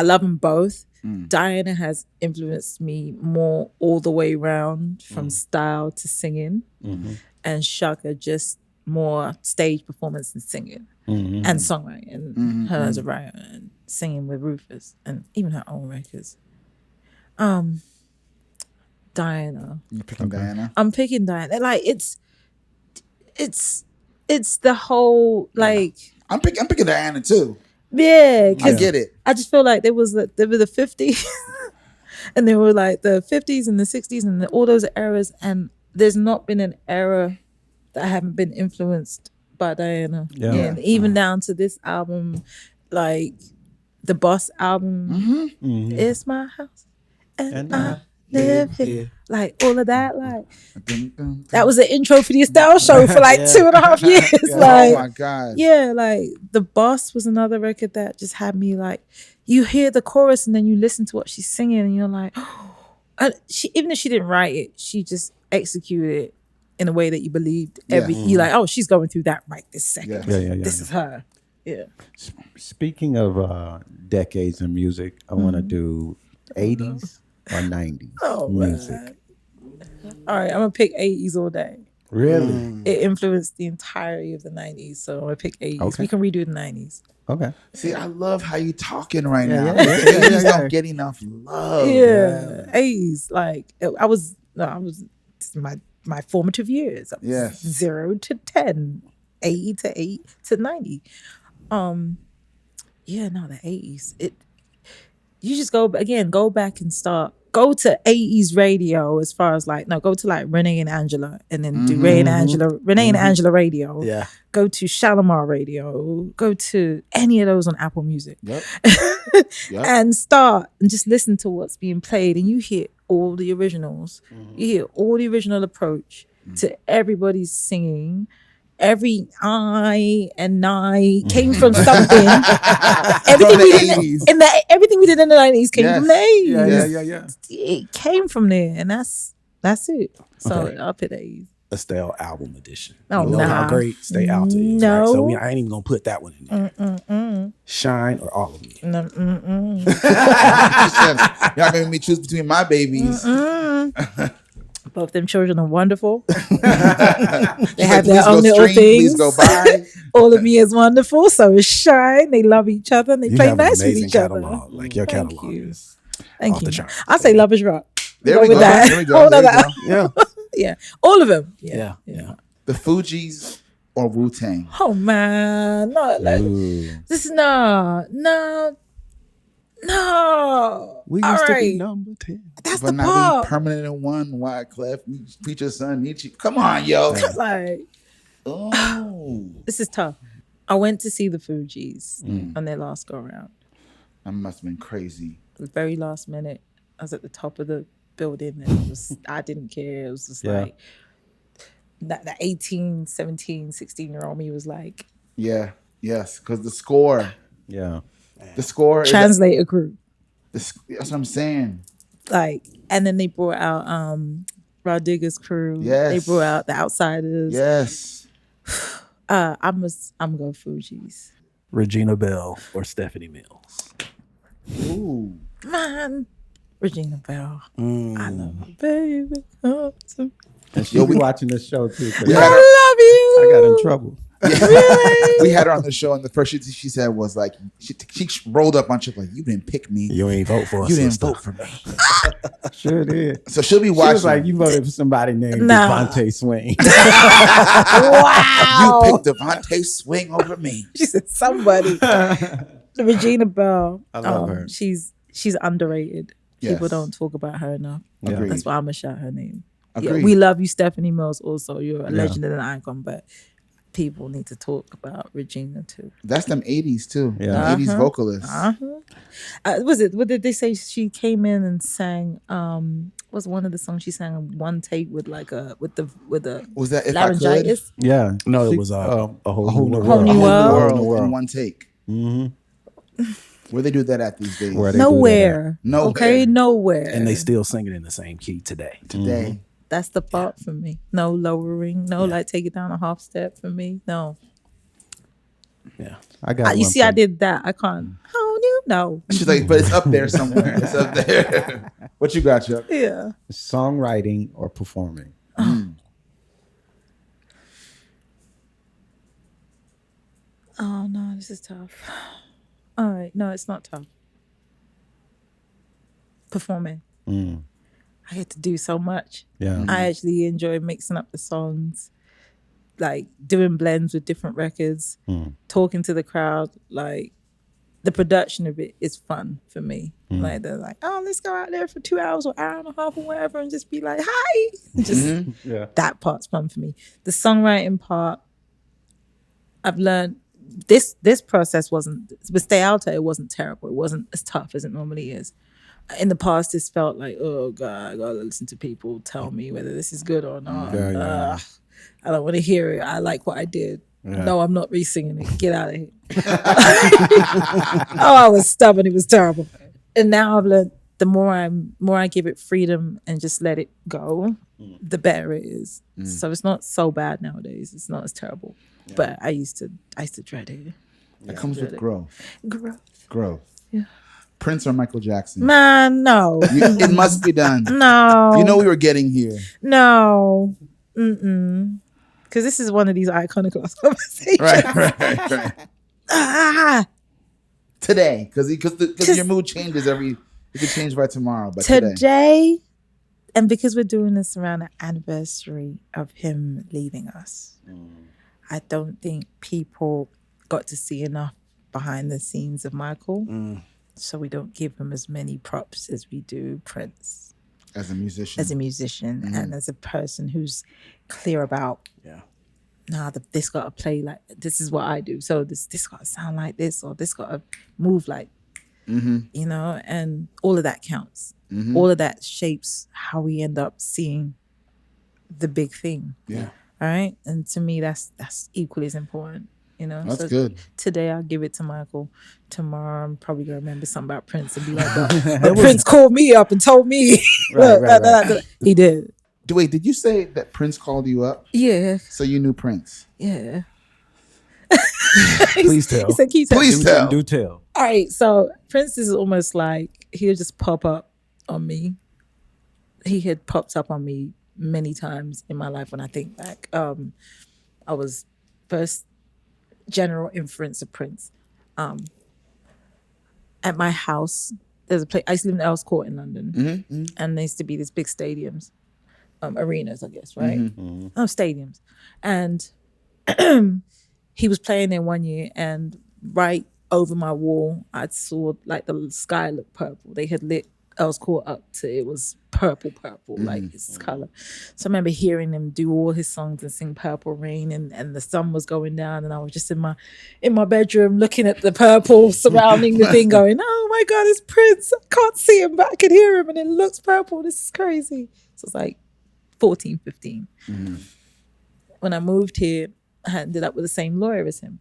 love them both. Diana has influenced me more all the way around, from style to singing, and Chaka just more stage performance and singing and songwriting. Her as a writer and singing with Rufus and even her own records. Diana. You picking Diana? I'm picking Diana. Like it's the whole like I'm picking Diana too. yeah. I get it. I just feel like they were the 50s, and they were like the 50s and the 60s and all those eras, and there's not been an era that I haven't been influenced by Diana. Yeah. And even down to this album, like the Boss album, It's My House and I live here. Like all of that, like that was the intro for the Estelle Show for like 2.5 years. Like, oh my God. yeah, like The Boss was another record that just had me like, you hear the chorus and then you listen to what she's singing and you're like, oh. And she, even if she didn't write it, she just executed it in a way that you believed. You're like, oh, she's going through that right this second. Yeah. This is her. Yeah. Speaking of decades in music, I want to do 80s or 90s music. Man. All right, I'm gonna pick 80s all day. Really? It influenced the entirety of the 90s, so I'm gonna pick 80s. Okay. We can redo the 90s. Okay. See, I love how you talking right now. yeah, yeah, You yeah. don't get enough love. Yeah, 80s. Like I was my formative years. I was Yes. 0 to 10, 80 to 8 to 90. Yeah, no, the 80s. You just go back and go to 80s radio as far as like, no, go to like Renee and Angela and then do Renee and Angela radio. Yeah. Go to Shalimar radio. Go to any of those on Apple Music. Yep. And start and just listen to what's being played, and you hear all the originals. You hear all the original approach to everybody's singing. Every I and night came from something. Everything we did 80s. everything we did in the 90s came from the 80s. Yeah. It came from there, and that's it. So Okay. I'll pick the 80s. Estelle album edition. Oh, you know nah. how great Stay Alta is. No. Right? So I ain't even gonna put that one in there. Shine or All of Me. Y'all gonna make me choose between my babies. Both them children are wonderful. They She's have like, their please own go little stream, things. please go by. All of me is wonderful. So is Shine. They love each other and they You play have an nice with amazing each other. catalog. Like your Thank catalog you. is Thank off you. the charts. I say Love is Rock. There we go. with that. There we go. Whole There we nother- go. Yeah. Yeah. All of them. Yeah. The Fujis or Wu-Tang? Oh man. No, like, this is no. We All used to be right. number 10. That's But the not part. be permanent in one. Wyclef, Preacher Son, Nietzsche. Come on, yo. Like, Oh, this is tough. I went to see the Fujis on their last go around. that must have been crazy. The very last minute, I was at the top of the building and it was, I didn't care. It was just like that 18, 17, 16-year-old me was like, Yeah, yes, because the score Yeah. is translator group. that's what I'm saying. Like, and then they brought out Rod Digger's crew. Yes. They brought out the Outsiders. Yes, I'm gonna go Fujis. Regina Bell or Stephanie Mills. ooh, Man, Regina Bell. I love her, baby. Come to me. And she'll be watching this show too. 'cause Yeah. I love you. I got in trouble. we had her on the show, and the first shit she said was like, she rolled up on Chip like, "You didn't pick me, You ain't vote for us. you didn't sister. vote for me." Sure did. So she'll be She watching. was like, you voted for somebody named Nah. Devontae Swing. Wow. You picked Devontae Swing over me. She said somebody. Regina Bell. I love her. She's underrated. People Yes. don't talk about her enough. Agreed. That's why I'm gonna shout her name. Yeah, Agreed. we love you, Stephanie Mills. Also, you're a legend and an icon, but people need to talk about Regina too. That's them 80s too. Yeah. Them 80s vocalists. Was it? What did they say? She came in and sang. Was one of the songs she sang in one take with like with the Was that If I Could? laryngitis? Yeah. No, it She- was a whole Whole new New world. New A World. whole world in one take. Mm-hmm. Where they do that at these days? Where they do that Nowhere. Nowhere. Okay, nowhere. And they still sing it in the same key today. Today. That's the part for me. No lowering. No, like take it down a half step for me. No. Yeah. I got You one see, I for- did that. I can't. How do you know? She's like, but it's up there somewhere. It's up there. What you got, Chuck? Yeah. Songwriting or performing. Oh no, this is tough. All right, no, it's not tough. Performing. I get to do so much. Yeah. I actually enjoy mixing up the songs, like doing blends with different records, talking to the crowd. Like the production of it is fun for me. Like they're like, oh, let's go out there for 2 hours or hour and a half or whatever, and just be like, hi. Just Yeah. that part's fun for me. The songwriting part, I've learned this process wasn't with Stay Alta. It wasn't terrible. It wasn't as tough as it normally is. In the past, it's felt like, oh God, I gotta listen to people tell me whether this is good or not. Yeah. I don't want to hear it. I like what I did. No, I'm not re-singing it. Get out of here. Oh, I was stubborn. It was terrible. And now I've learned the more I give it freedom and just let it go, the better it is. So it's not so bad nowadays. It's not as terrible. But I used to dread it. That comes with growth. Growth. Yeah. Prince or Michael Jackson? Man, no. It must be done. No. You know we were getting here. No. Because this is one of these iconoclast conversations. Right. Ah, Today, because your mood changes it could change by tomorrow. But today. today, and because we're doing this around the anniversary of him leaving us, I don't think people got to see enough behind the scenes of Michael. So we don't give him as many props as we do Prince. As a musician. And as a person who's clear about, this got to play like, this is what I do. So this got to sound like this, or this got to move like, you know, and all of that counts. All of that shapes how we end up seeing the big thing. Yeah. All right. And to me, that's equally as important. You know, That's good. Today I'll give it to Michael. Tomorrow I'm probably gonna remember something about Prince and be like, but Prince called me up and told me. Right. He did. Wait, did you say that Prince called you up? Yeah. So you knew Prince? Yeah. Please tell. He said, "Can you tell?" Please tell. Do tell. All right. So Prince is almost like he'll just pop up on me. He had popped up on me many times in my life when I think back. I was first general inference of Prince. At my house, there's a place. I used to live in Earl's Court in London, and there used to be these big stadiums, arenas, I guess, right? Oh, stadiums, and he was playing there one year, and right over my wall, I saw like the sky looked purple. They had lit Earl's Court up to it was purple, like his color. So I remember hearing him do all his songs and sing Purple Rain, and the sun was going down, and I was just in my bedroom looking at the purple surrounding the thing, going, "Oh my God, it's Prince! I can't see him, but I can hear him, and it looks purple. This is crazy." So it's like 14, 15. When I moved here, I ended up with the same lawyer as him,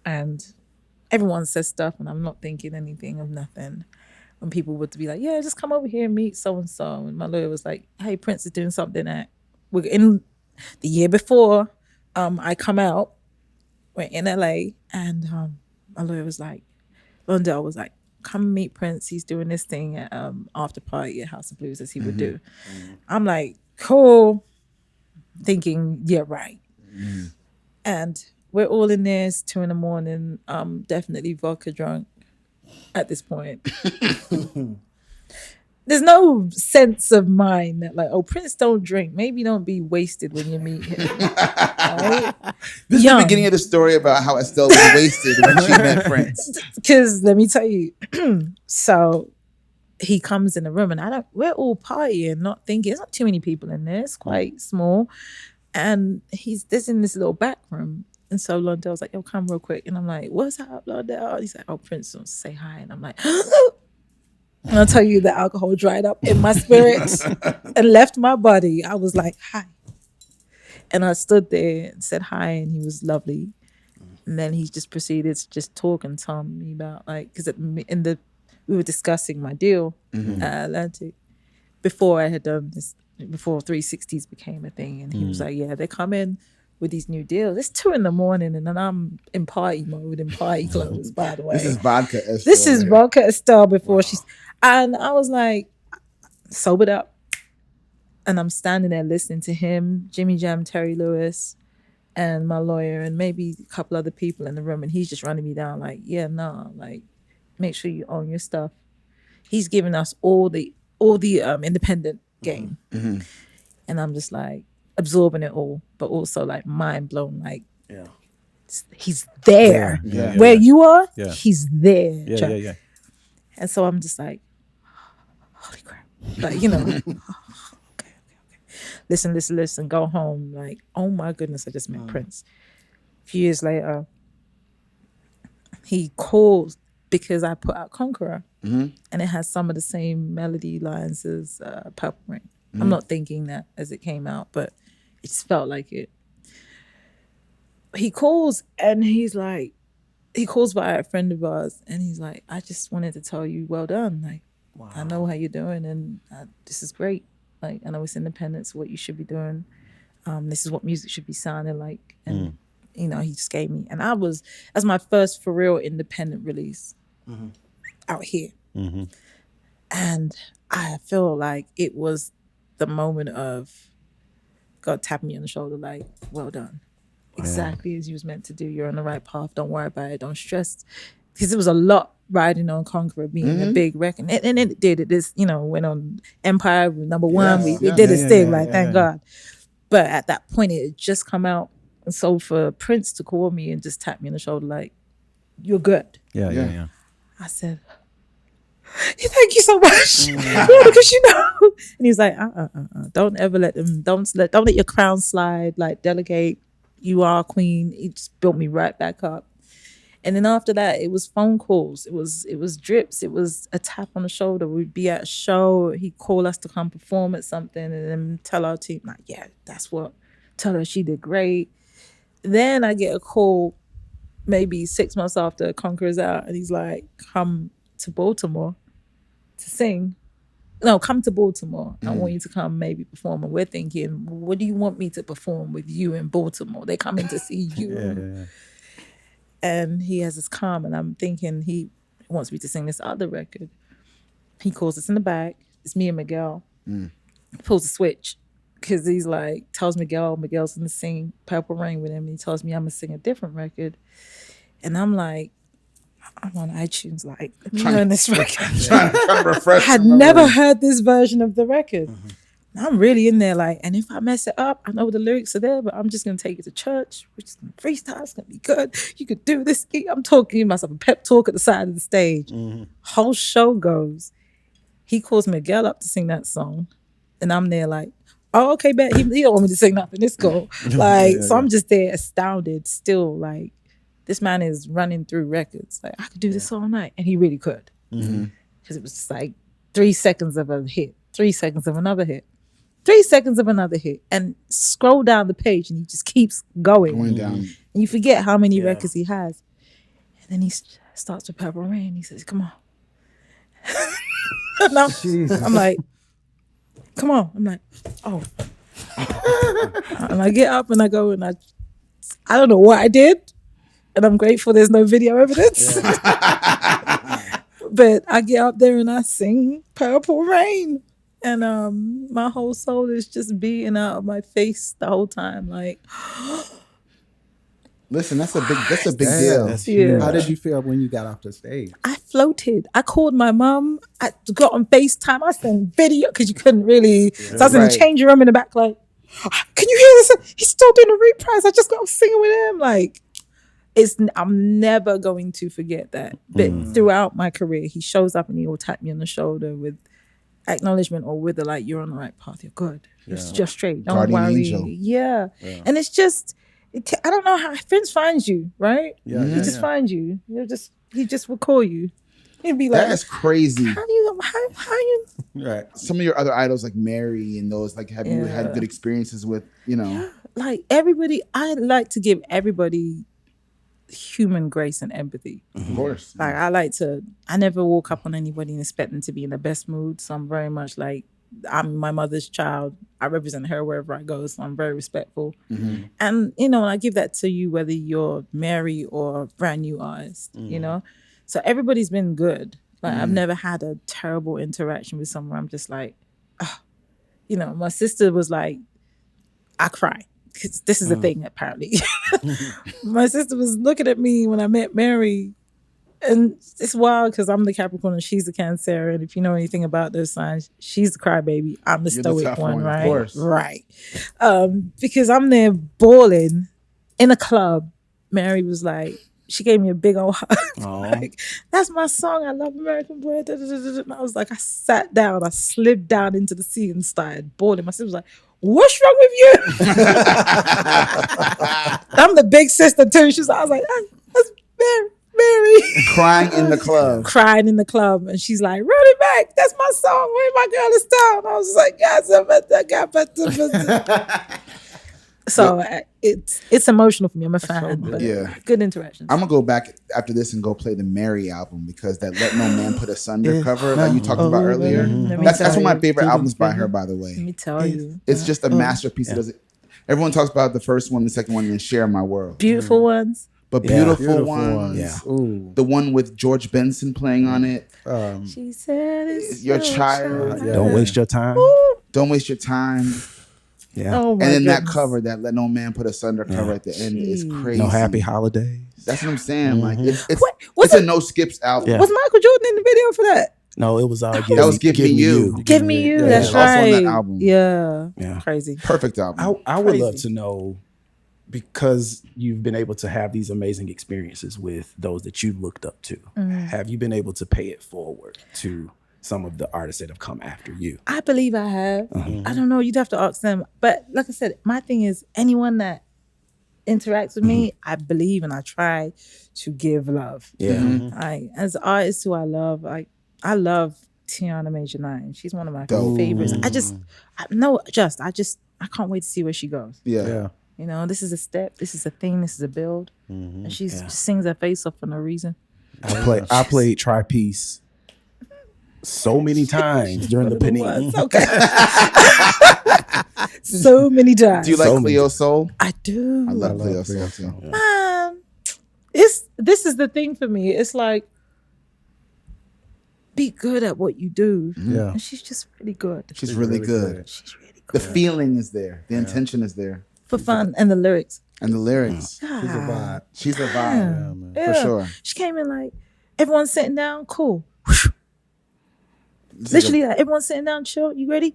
and everyone says stuff, and I'm not thinking anything of nothing. When people would be like, "Yeah, just come over here and meet so and so," and my lawyer was like, "Hey, Prince is doing something at we're in the year before I come out, we're in LA," and my lawyer was like, Londell was like, "Come meet Prince. He's doing this thing at after party at House of Blues as he would do." I'm like, cool, thinking, yeah, right. And we're all in there. It's 2 a.m. Definitely vodka drunk at this point. There's no sense of mind that like, oh, Prince don't drink. Maybe don't be wasted when you meet him. Right? This is the beginning of the story about how Estelle was wasted when she met Prince. Because let me tell you, so he comes in the room and we're all partying, not thinking, there's not too many people in there. It's quite small. And there's in this little back room. And so Londell's like, "Yo, come real quick." And I'm like, "What's up, Londell?" He's like, "Oh, Prince wants to say hi." And I'm like, and I'll tell you, the alcohol dried up in my spirit and left my body. I was like, "Hi." And I stood there and said hi, and he was lovely. And then he just proceeded to just talk and tell me about like, because we were discussing my deal at Atlantic before I had done this, before 360s became a thing. And he was like, "Yeah, they're coming with these new deals. It's 2 a.m. and then I'm in party mode, in party clothes, by the way." This is vodka Estelle. This is vodka Estelle before and I was like, sobered up. And I'm standing there listening to him, Jimmy Jam, Terry Lewis, and my lawyer, and maybe a couple other people in the room. And he's just running me down like, "Yeah, no, like, make sure you own your stuff." He's giving us all the independent game. And I'm just like absorbing it all, but also like mind blown, like, he's there. Where you are, he's there. Yeah. And so I'm just like, holy crap. Like, you know, okay. Listen, go home. Like, oh my goodness, I just met Prince. A few years later, he calls because I put out Conqueror. And it has some of the same melody lines as Purple Rain. I'm not thinking that as it came out, but it just felt like it. He calls and he's like, he calls by a friend of ours and he's like, "I just wanted to tell you, well done. Like, I know how you're doing and this is great. Like, I know it's independence, what you should be doing. This is what music should be sounding like." And, you know, he just gave me, and that's my first for real independent release out here. And I feel like it was the moment of God tapping me on the shoulder, like, "Well done. Exactly as you was meant to do. You're on the right path. Don't worry about it. Don't stress." Because it was a lot riding on Conqueror being a big record. And it did. It just, you know, went on Empire #1. We did its thing, thank God. But at that point, it had just come out. And so for Prince to call me and just tap me on the shoulder, like, "You're good." Yeah. I said, "Thank you so much." Because you know. And he's like, "Don't ever let them, don't let your crown slide, like, delegate. You are a queen." He just built me right back up. And then after that, it was phone calls. It was drips. It was a tap on the shoulder. We'd be at a show. He'd call us to come perform at something and then tell our team, like, "Yeah, tell her she did great." Then I get a call maybe 6 months after Conqueror's out, and he's like, "Come to Baltimore to sing. No, come to Baltimore. I want you to come maybe perform." And we're thinking, what do you want me to perform with you in Baltimore? They're coming to see you. And he has this calm, and I'm thinking he wants me to sing this other record. He calls us in the back. It's me and Miguel. Pulls a switch, because he's like, tells Miguel's gonna sing Purple Rain with him. And he tells me I'm gonna sing a different record. And I'm like, I'm on iTunes, like, let me learn this record. Trying to refresh. I had never heard this version of the record. I'm really in there, like, and if I mess it up, I know the lyrics are there, but I'm just gonna take it to church, which is gonna freestyle, it's gonna be good. You could do this. I'm talking myself a pep talk at the side of the stage. Whole show goes. He calls Miguel up to sing that song, and I'm there like, oh, okay, bet he don't want me to sing nothing. It's cool. Like, so I'm just there astounded, still like, this man is running through records. Like, I could do this all night, and he really could, because it was just like 3 seconds of a hit, 3 seconds of another hit. 3 seconds of another hit, and scroll down the page, and he just keeps going down. And you forget how many records he has. And then he starts with Purple Rain. He says, "Come on." And I'm like, "Come on." I'm like, "Oh." And I get up and I go and I don't know what I did, and I'm grateful there's no video evidence. But I get up there and I sing Purple Rain. And my whole soul is just beating out of my face the whole time. Like, Listen, that's a big deal. That's Yeah. huge. How did you feel when you got off the stage? I floated. I called my mom. I got on FaceTime. I sent video because you couldn't really. So I was in the Right. changing room in the back, like, can you hear this? He's still doing a reprise. I just got singing with him. Like, I'm never going to forget that. But throughout my career, he shows up and he will tap me on the shoulder with acknowledgement or with the like, you're on the right path, you're good, you're just straight, don't Guardian worry. angel. Yeah. And it's just I don't know how friends find you, right? Yeah, He just find you. He just will call you. He'd be like, That's crazy. how you Right. Some of your other idols, like Mary and those, like, have you had good experiences with, you know? like everybody? I like to give everybody human grace and empathy. Of course. Like, I never walk up on anybody and expect them to be in the best mood. So I'm very much like, I'm my mother's child. I represent her wherever I go. So I'm very respectful. And, I give that to you, whether you're Mary or a brand new artist, So everybody's been good. Like, I've never had a terrible interaction with someone. I'm just like, my sister was like, I cry. 'Cause this is a thing, apparently. My sister was looking at me when I met Mary, and it's wild because I'm the Capricorn and she's the Cancer. And if you know anything about those signs, she's the crybaby. I'm the You're the stoic tough one, one, of right? course. Right. Because I'm there bawling in a club. Mary was like, she gave me a big old hug. Like, that's my song. I love American Boy. Da, da, da, da. And I was like, I sat down, I slid down into the seat and started bawling. My sister was like, what's wrong with you? I'm the big sister too. I was like, that's Mary. Crying in the club. Crying in the club. And she's like, run it back. That's my song. Where my girl is down. I was like, so it's emotional for me. I'm a fan. But Yeah. good interactions. I'm gonna go back after this and go play the Mary album, because that Let No Man Put Us Under cover that you talked about earlier. That's one of my favorite albums by her, by the way. Let me tell you. It's just a masterpiece. It doesn't. Everyone talks about the first one, the second one, and Share My World. Beautiful ones. But beautiful ones. Yeah. Ooh. The one with George Benson playing on it. She said it's Your child. Don't waste your time. Don't waste your time. Yeah. Oh my And then that goodness. cover, that Let No Man Put Us Under cover at the end is crazy. No happy holidays. That's what I'm saying. Like, it's what's a no skips album. Yeah. Was Michael Jordan in the video for that? No, it was That was Give Me You. Give Me You. Yeah, That's it's also on right. that album. Yeah. Yeah. Crazy. Perfect album. I would love Crazy. to know, because you've been able to have these amazing experiences with those that you've looked up to. Have you been able to pay it forward to some of the artists that have come after you? I believe I have. I don't know. You'd have to ask them. But like I said, my thing is anyone that interacts with me, I believe and I try to give love. Yeah. As artists who I love, I love Tiana Major 9. She's one of my Dope. favorites. I can't wait to see where she goes. Yeah. This is a step, this is a thing, this is a build. And she just sings her face off for no reason. I played Tri-Piece so many times during the Panini. It's okay. So many times. Do you like So Cleo Soul? I do. I love Cleo Soul too. Man, this is the thing for me. It's like, be good at what you do. Yeah. And she's just really good. She's really good. She's really The feeling is there. The intention is there. For fun and the lyrics. And the lyrics. She's a vibe. She's a vibe. Yeah, man. For sure. She came in like, everyone's sitting down, cool. Literally, like, everyone's sitting down, chill. You ready?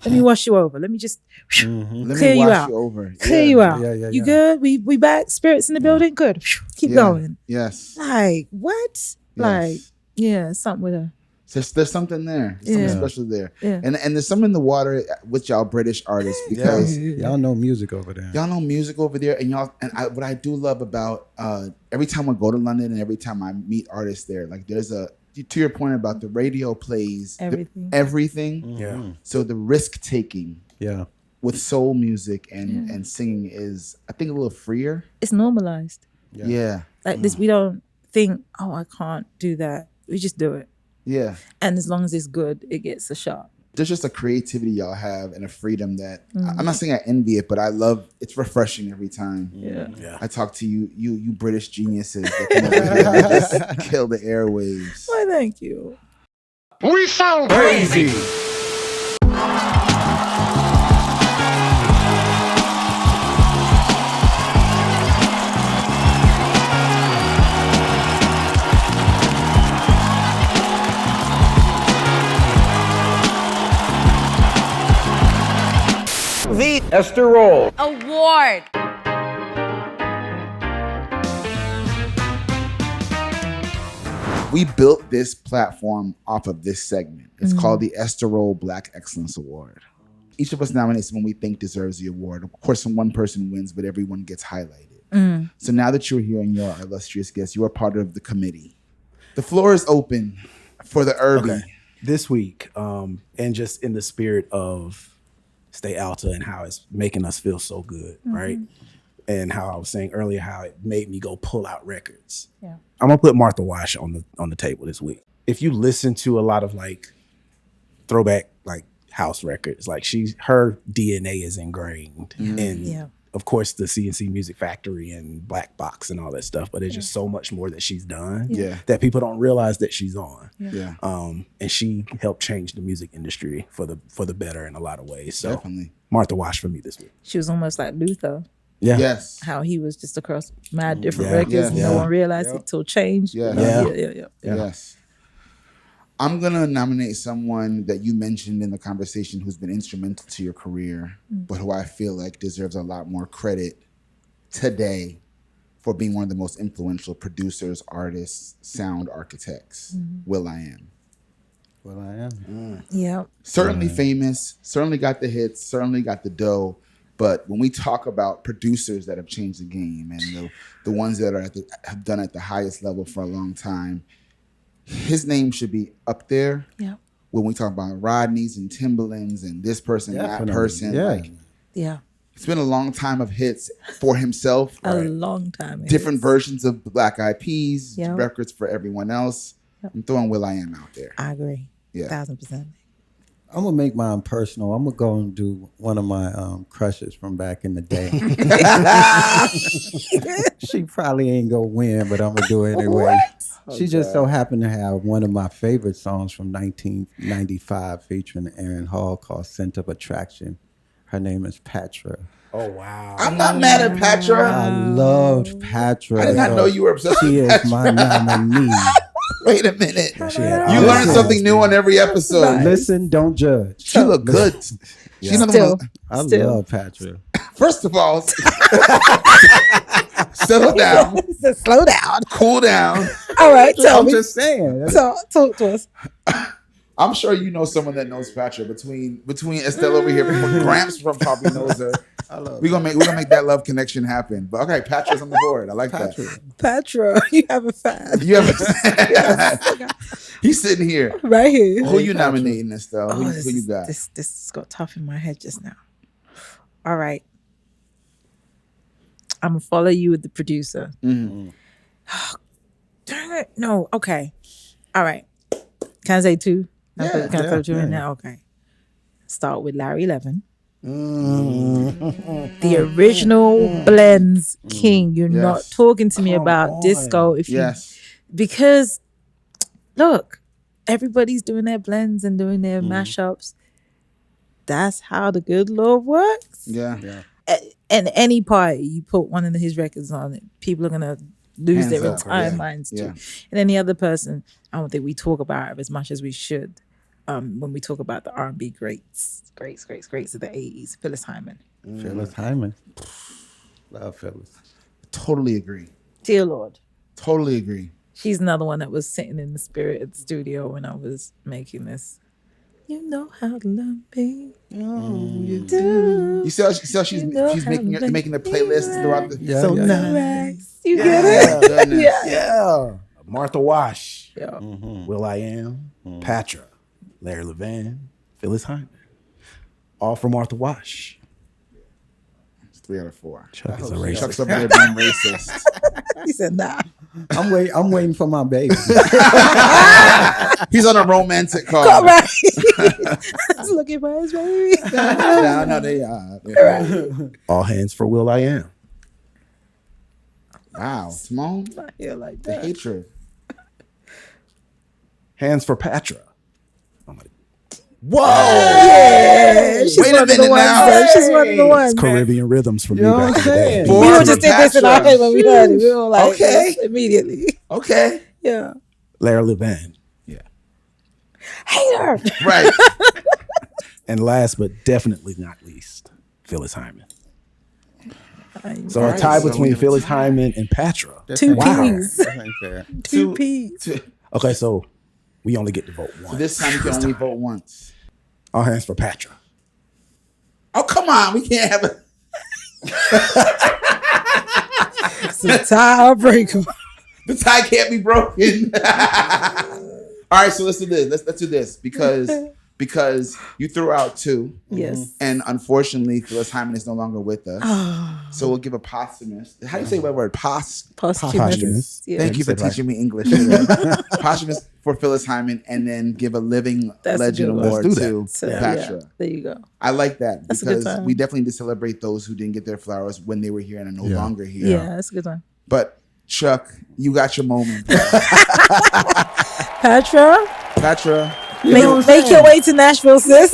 Let me wash you over. Let me just Let clear me you wash out. you over. Clear you out. Yeah. You good? We back? Spirits in the building? Good. Keep going. Yes. Like, what? Like, Yes. yeah, something with her. There's something there. There's something Yeah. special there. Yeah. And there's something in the water with y'all British artists because Y'all know music over there. y'all know music over there, and what I do love about every time I go to London and every time I meet artists there, like there's to your point about the radio plays Everything. everything. Yeah. So the risk taking Yeah. with soul music and singing is, I think, a little freer. It's normalized. Yeah. Like this, we don't think, oh, I can't do that. We just do it. Yeah. And as long as it's good, it gets a shot. There's just a creativity y'all have and a freedom that I'm not saying I envy it, but I love. It's refreshing every time. Yeah. I talk to you British geniuses that come over here and just kill the airwaves. Why, thank you. We sound crazy. The Esther Roll Award. We built this platform off of this segment. It's called the Esther Roll Black Excellence Award. Each of us nominates someone we think deserves the award. Of course, one person wins, but everyone gets highlighted. So now that you're here and you're our illustrious guest, you are part of the committee. The floor is open for the Irby. Okay. This week, and just in the spirit of Stay Alta and how it's making us feel so good, right? And how I was saying earlier, how it made me go pull out records. Yeah. I'm gonna put Martha Wash on the table this week. If you listen to a lot of like throwback like house records, like her DNA is ingrained in, of course, the CNC Music Factory and Black Box and all that stuff. But there's just so much more that she's done that people don't realize that she's on. Yeah. And she helped change the music industry for the better in a lot of ways. So Definitely. Martha Wash for me this week. She was almost like Luther. Yeah. Yes. How he was just across mad different Yeah. records. Yeah. And no one realized it till change. Yeah. Yeah. Yes. I'm going to nominate someone that you mentioned in the conversation who's been instrumental to your career, but who I feel like deserves a lot more credit today for being one of the most influential producers, artists, sound architects, will.i.am. Well, I am. Yeah. Certainly famous, certainly got the hits, certainly got the dough. But when we talk about producers that have changed the game and the ones that are have done it at the highest level for a long time, his name should be up there. Yeah. When we talk about Rodney's and Timbaland's and this person, that Definitely. person, Yeah. like, Yeah. it's been a long time of hits for himself. A long time. Different versions of Black Eyed Peas, Yeah. records for everyone else. I'm throwing will.i.am out there. I agree. Yeah. 1000%. I'm gonna make mine personal. I'm gonna go and do one of my crushes from back in the day. She probably ain't gonna win, but I'm gonna do it anyway. She just so happened to have one of my favorite songs from 1995 featuring Aaron Hall called "Scent of Attraction." Her name is Patra. Oh wow. I'm not mad at Patra. I loved Patra. I did not know you were obsessed She with is Patra. my nominee. Wait a minute. She had You all learn the something songs, new man. on every episode. Listen, don't judge. She look good. She's another Still. one. I Still. love Patra. First of all, settle down, Slow down. cool down. All right. Tell I'm me. just saying. Talk to us. I'm sure you know someone that knows Patra. Between Estelle over here, Gramps probably knows her. We're gonna make that love connection happen. But okay, Patra's on the board. I like Patra. that. Patra, you have a fan. You have he's sitting here. Right here. Who you nominating, Estelle? Who this you is- got? This got tough in my head just now. All right. I'm going to follow you with the producer. Dang it. No. Okay. All right. Can I say two? Can I throw two in there? Okay. Start with Larry Levin. The original blends king. You're not Yes. talking to me Come about on. disco if you Yes. because look, everybody's doing their blends and doing their mashups. that's how the good Lord works. Yeah. And any party you put one of his records on it, people are gonna lose Hands their up, entire yeah. minds too. Yeah. And any other person, I don't think we talk about it as much as we should. When we talk about the R&B greats of the 80s, Phyllis Hyman. Phyllis Hyman. Love Phyllis. Totally agree. Dear Lord. Totally agree. She's another one that was sitting in the spirit at the studio when I was making this. You know how to love me. Oh, you do. You see how she's making the playlists throughout the Yeah, Nice. You get it? goodness. Yeah. Martha Wash, Yeah. Will I Am, Patra, Larry Levan, Phyllis Hyman. All from Martha Wash. It's 3 out of 4. Chuck is a racist. Chuck's up there being racist. He said, nah. I'm waiting for my baby. He's on a romantic call. All right. He's looking for his baby. No, they are. All hands for Will I Am. Wow, Simone, I feel like the that. hatred. Hands for Patra. Yeah, she's Wait a one of the minute ones, now. though. She's one of the ones. Caribbean rhythms from You me know what back I'm in the day. saying? Four We were for just did this in our Patra. head when we heard it. We were like, Okay. yes, immediately. Okay. Yeah. Larry Levan. Hate her. Right. And last but definitely not least, Phyllis Hyman. So All a right, tie so we between have a Phyllis tie. Hyman and Patra. Two Wow. peas. That ain't fair. Two peas. Okay, so we only get to vote So once. this time you can only vote once. All hands for Patra. Oh, come on. We can't have a. It's a tie breaker. The tie can't be broken. All right, so let's do this. Let's do this because you threw out 2. Yes. And unfortunately, Phyllis Hyman is no longer with us. So we'll give a posthumous. How do you say that word? Posthumous. Yeah. Thank you for Said teaching me English today. Posthumous for Phyllis Hyman, and then give a living That's a legend good one. award Let's do to that. So, Patra. yeah, there you go. I like that That's a good because time. we definitely need to celebrate those who didn't get their flowers when they were here and are no longer here. Yeah, that's a good one. But Chuck, you got your moment. Patra, Patra, make your way to Nashville, sis.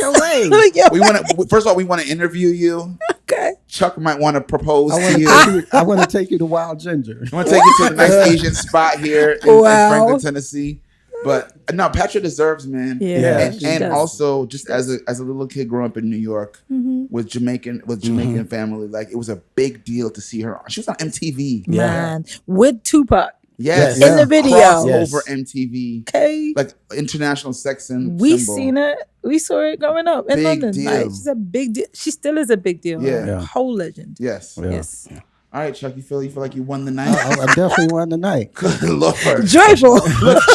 Make your we want to. First of all, we want to interview you. Okay. Chuck might want to propose I to you. want to take you to Wild Ginger. I want to take you to a nice Asian spot here in Franklin, Tennessee. But no, Patra deserves, man. Yeah, and she and does. also just as a little kid growing up in New York with Jamaican family, like it was a big deal to see her. She was on MTV. Man, with Tupac. Yes, In the video. crossover MTV, Okay. like international sex and We symbol. seen it. We saw it growing up in Big London. deal. Like, she's a big deal. She still is a big deal. Yeah. Yeah. Whole legend. Yes. Yes. All right, Chuck. You feel like you won the night. I definitely won tonight. Good Lord. Joyful.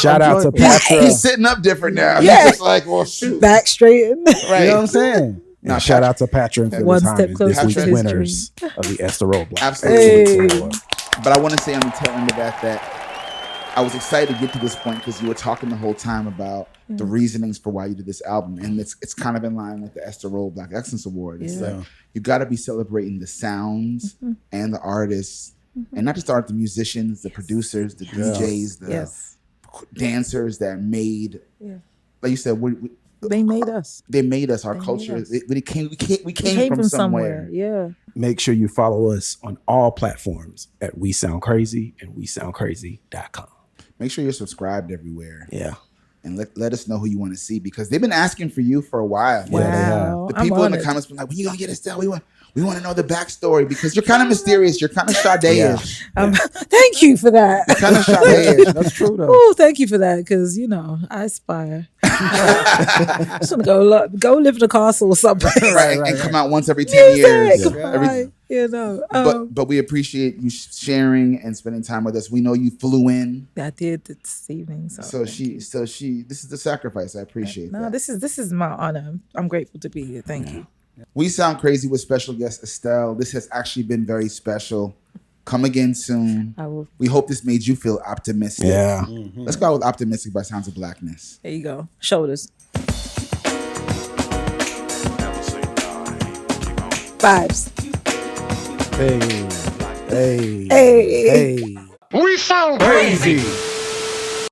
Shout out to Patra. He's sitting up different now. Yeah. He's just like, well, shoot. Back straightened. Right. You know what I'm saying? Now, shout out to Patra and One Phyllis step Hyman, closer this week's to his winners of the Esther Roll Block. Absolutely. Hey. But I want to say on the tail end of that I was excited to get to this point because you were talking the whole time about the reasonings for why you did this album. And it's kind of in line with the Esther Roll Black Excellence Award. It's like you got to be celebrating the sounds and the artists, and not just the art, the musicians, the producers, the DJs, the dancers that made, like you said, They made us. they made us, our culture. us. We came from somewhere. somewhere. Yeah. Make sure you follow us on all platforms at We Sound Crazy and WeSoundCrazy.com. Make sure you're subscribed everywhere. Yeah. And let us know who you want to see because they've been asking for you for a while. Wow. The people in the comments been like, when you gonna get Estelle? We want to know the backstory because you're kind of mysterious. You're kind of Sade-ish. Thank you for that. Kind of Sade-ish. That's true though. Oh, thank you for that. Because I aspire. I just want to go live in a castle or something. Right, and come out once every 10 years. Music, right, But we appreciate you sharing and spending time with us. We know you flew in. I did this evening. So she this is the sacrifice. I appreciate that. this is my honor. I'm grateful to be here. Thank you. We Sound Crazy with special guest Estelle. This has actually been very special. Come again soon. I will. We hope this made you feel optimistic. Yeah. Let's go out with Optimistic by Sounds of Blackness. There you go. Shoulders. Vibes. Hey. Hey. We sound crazy.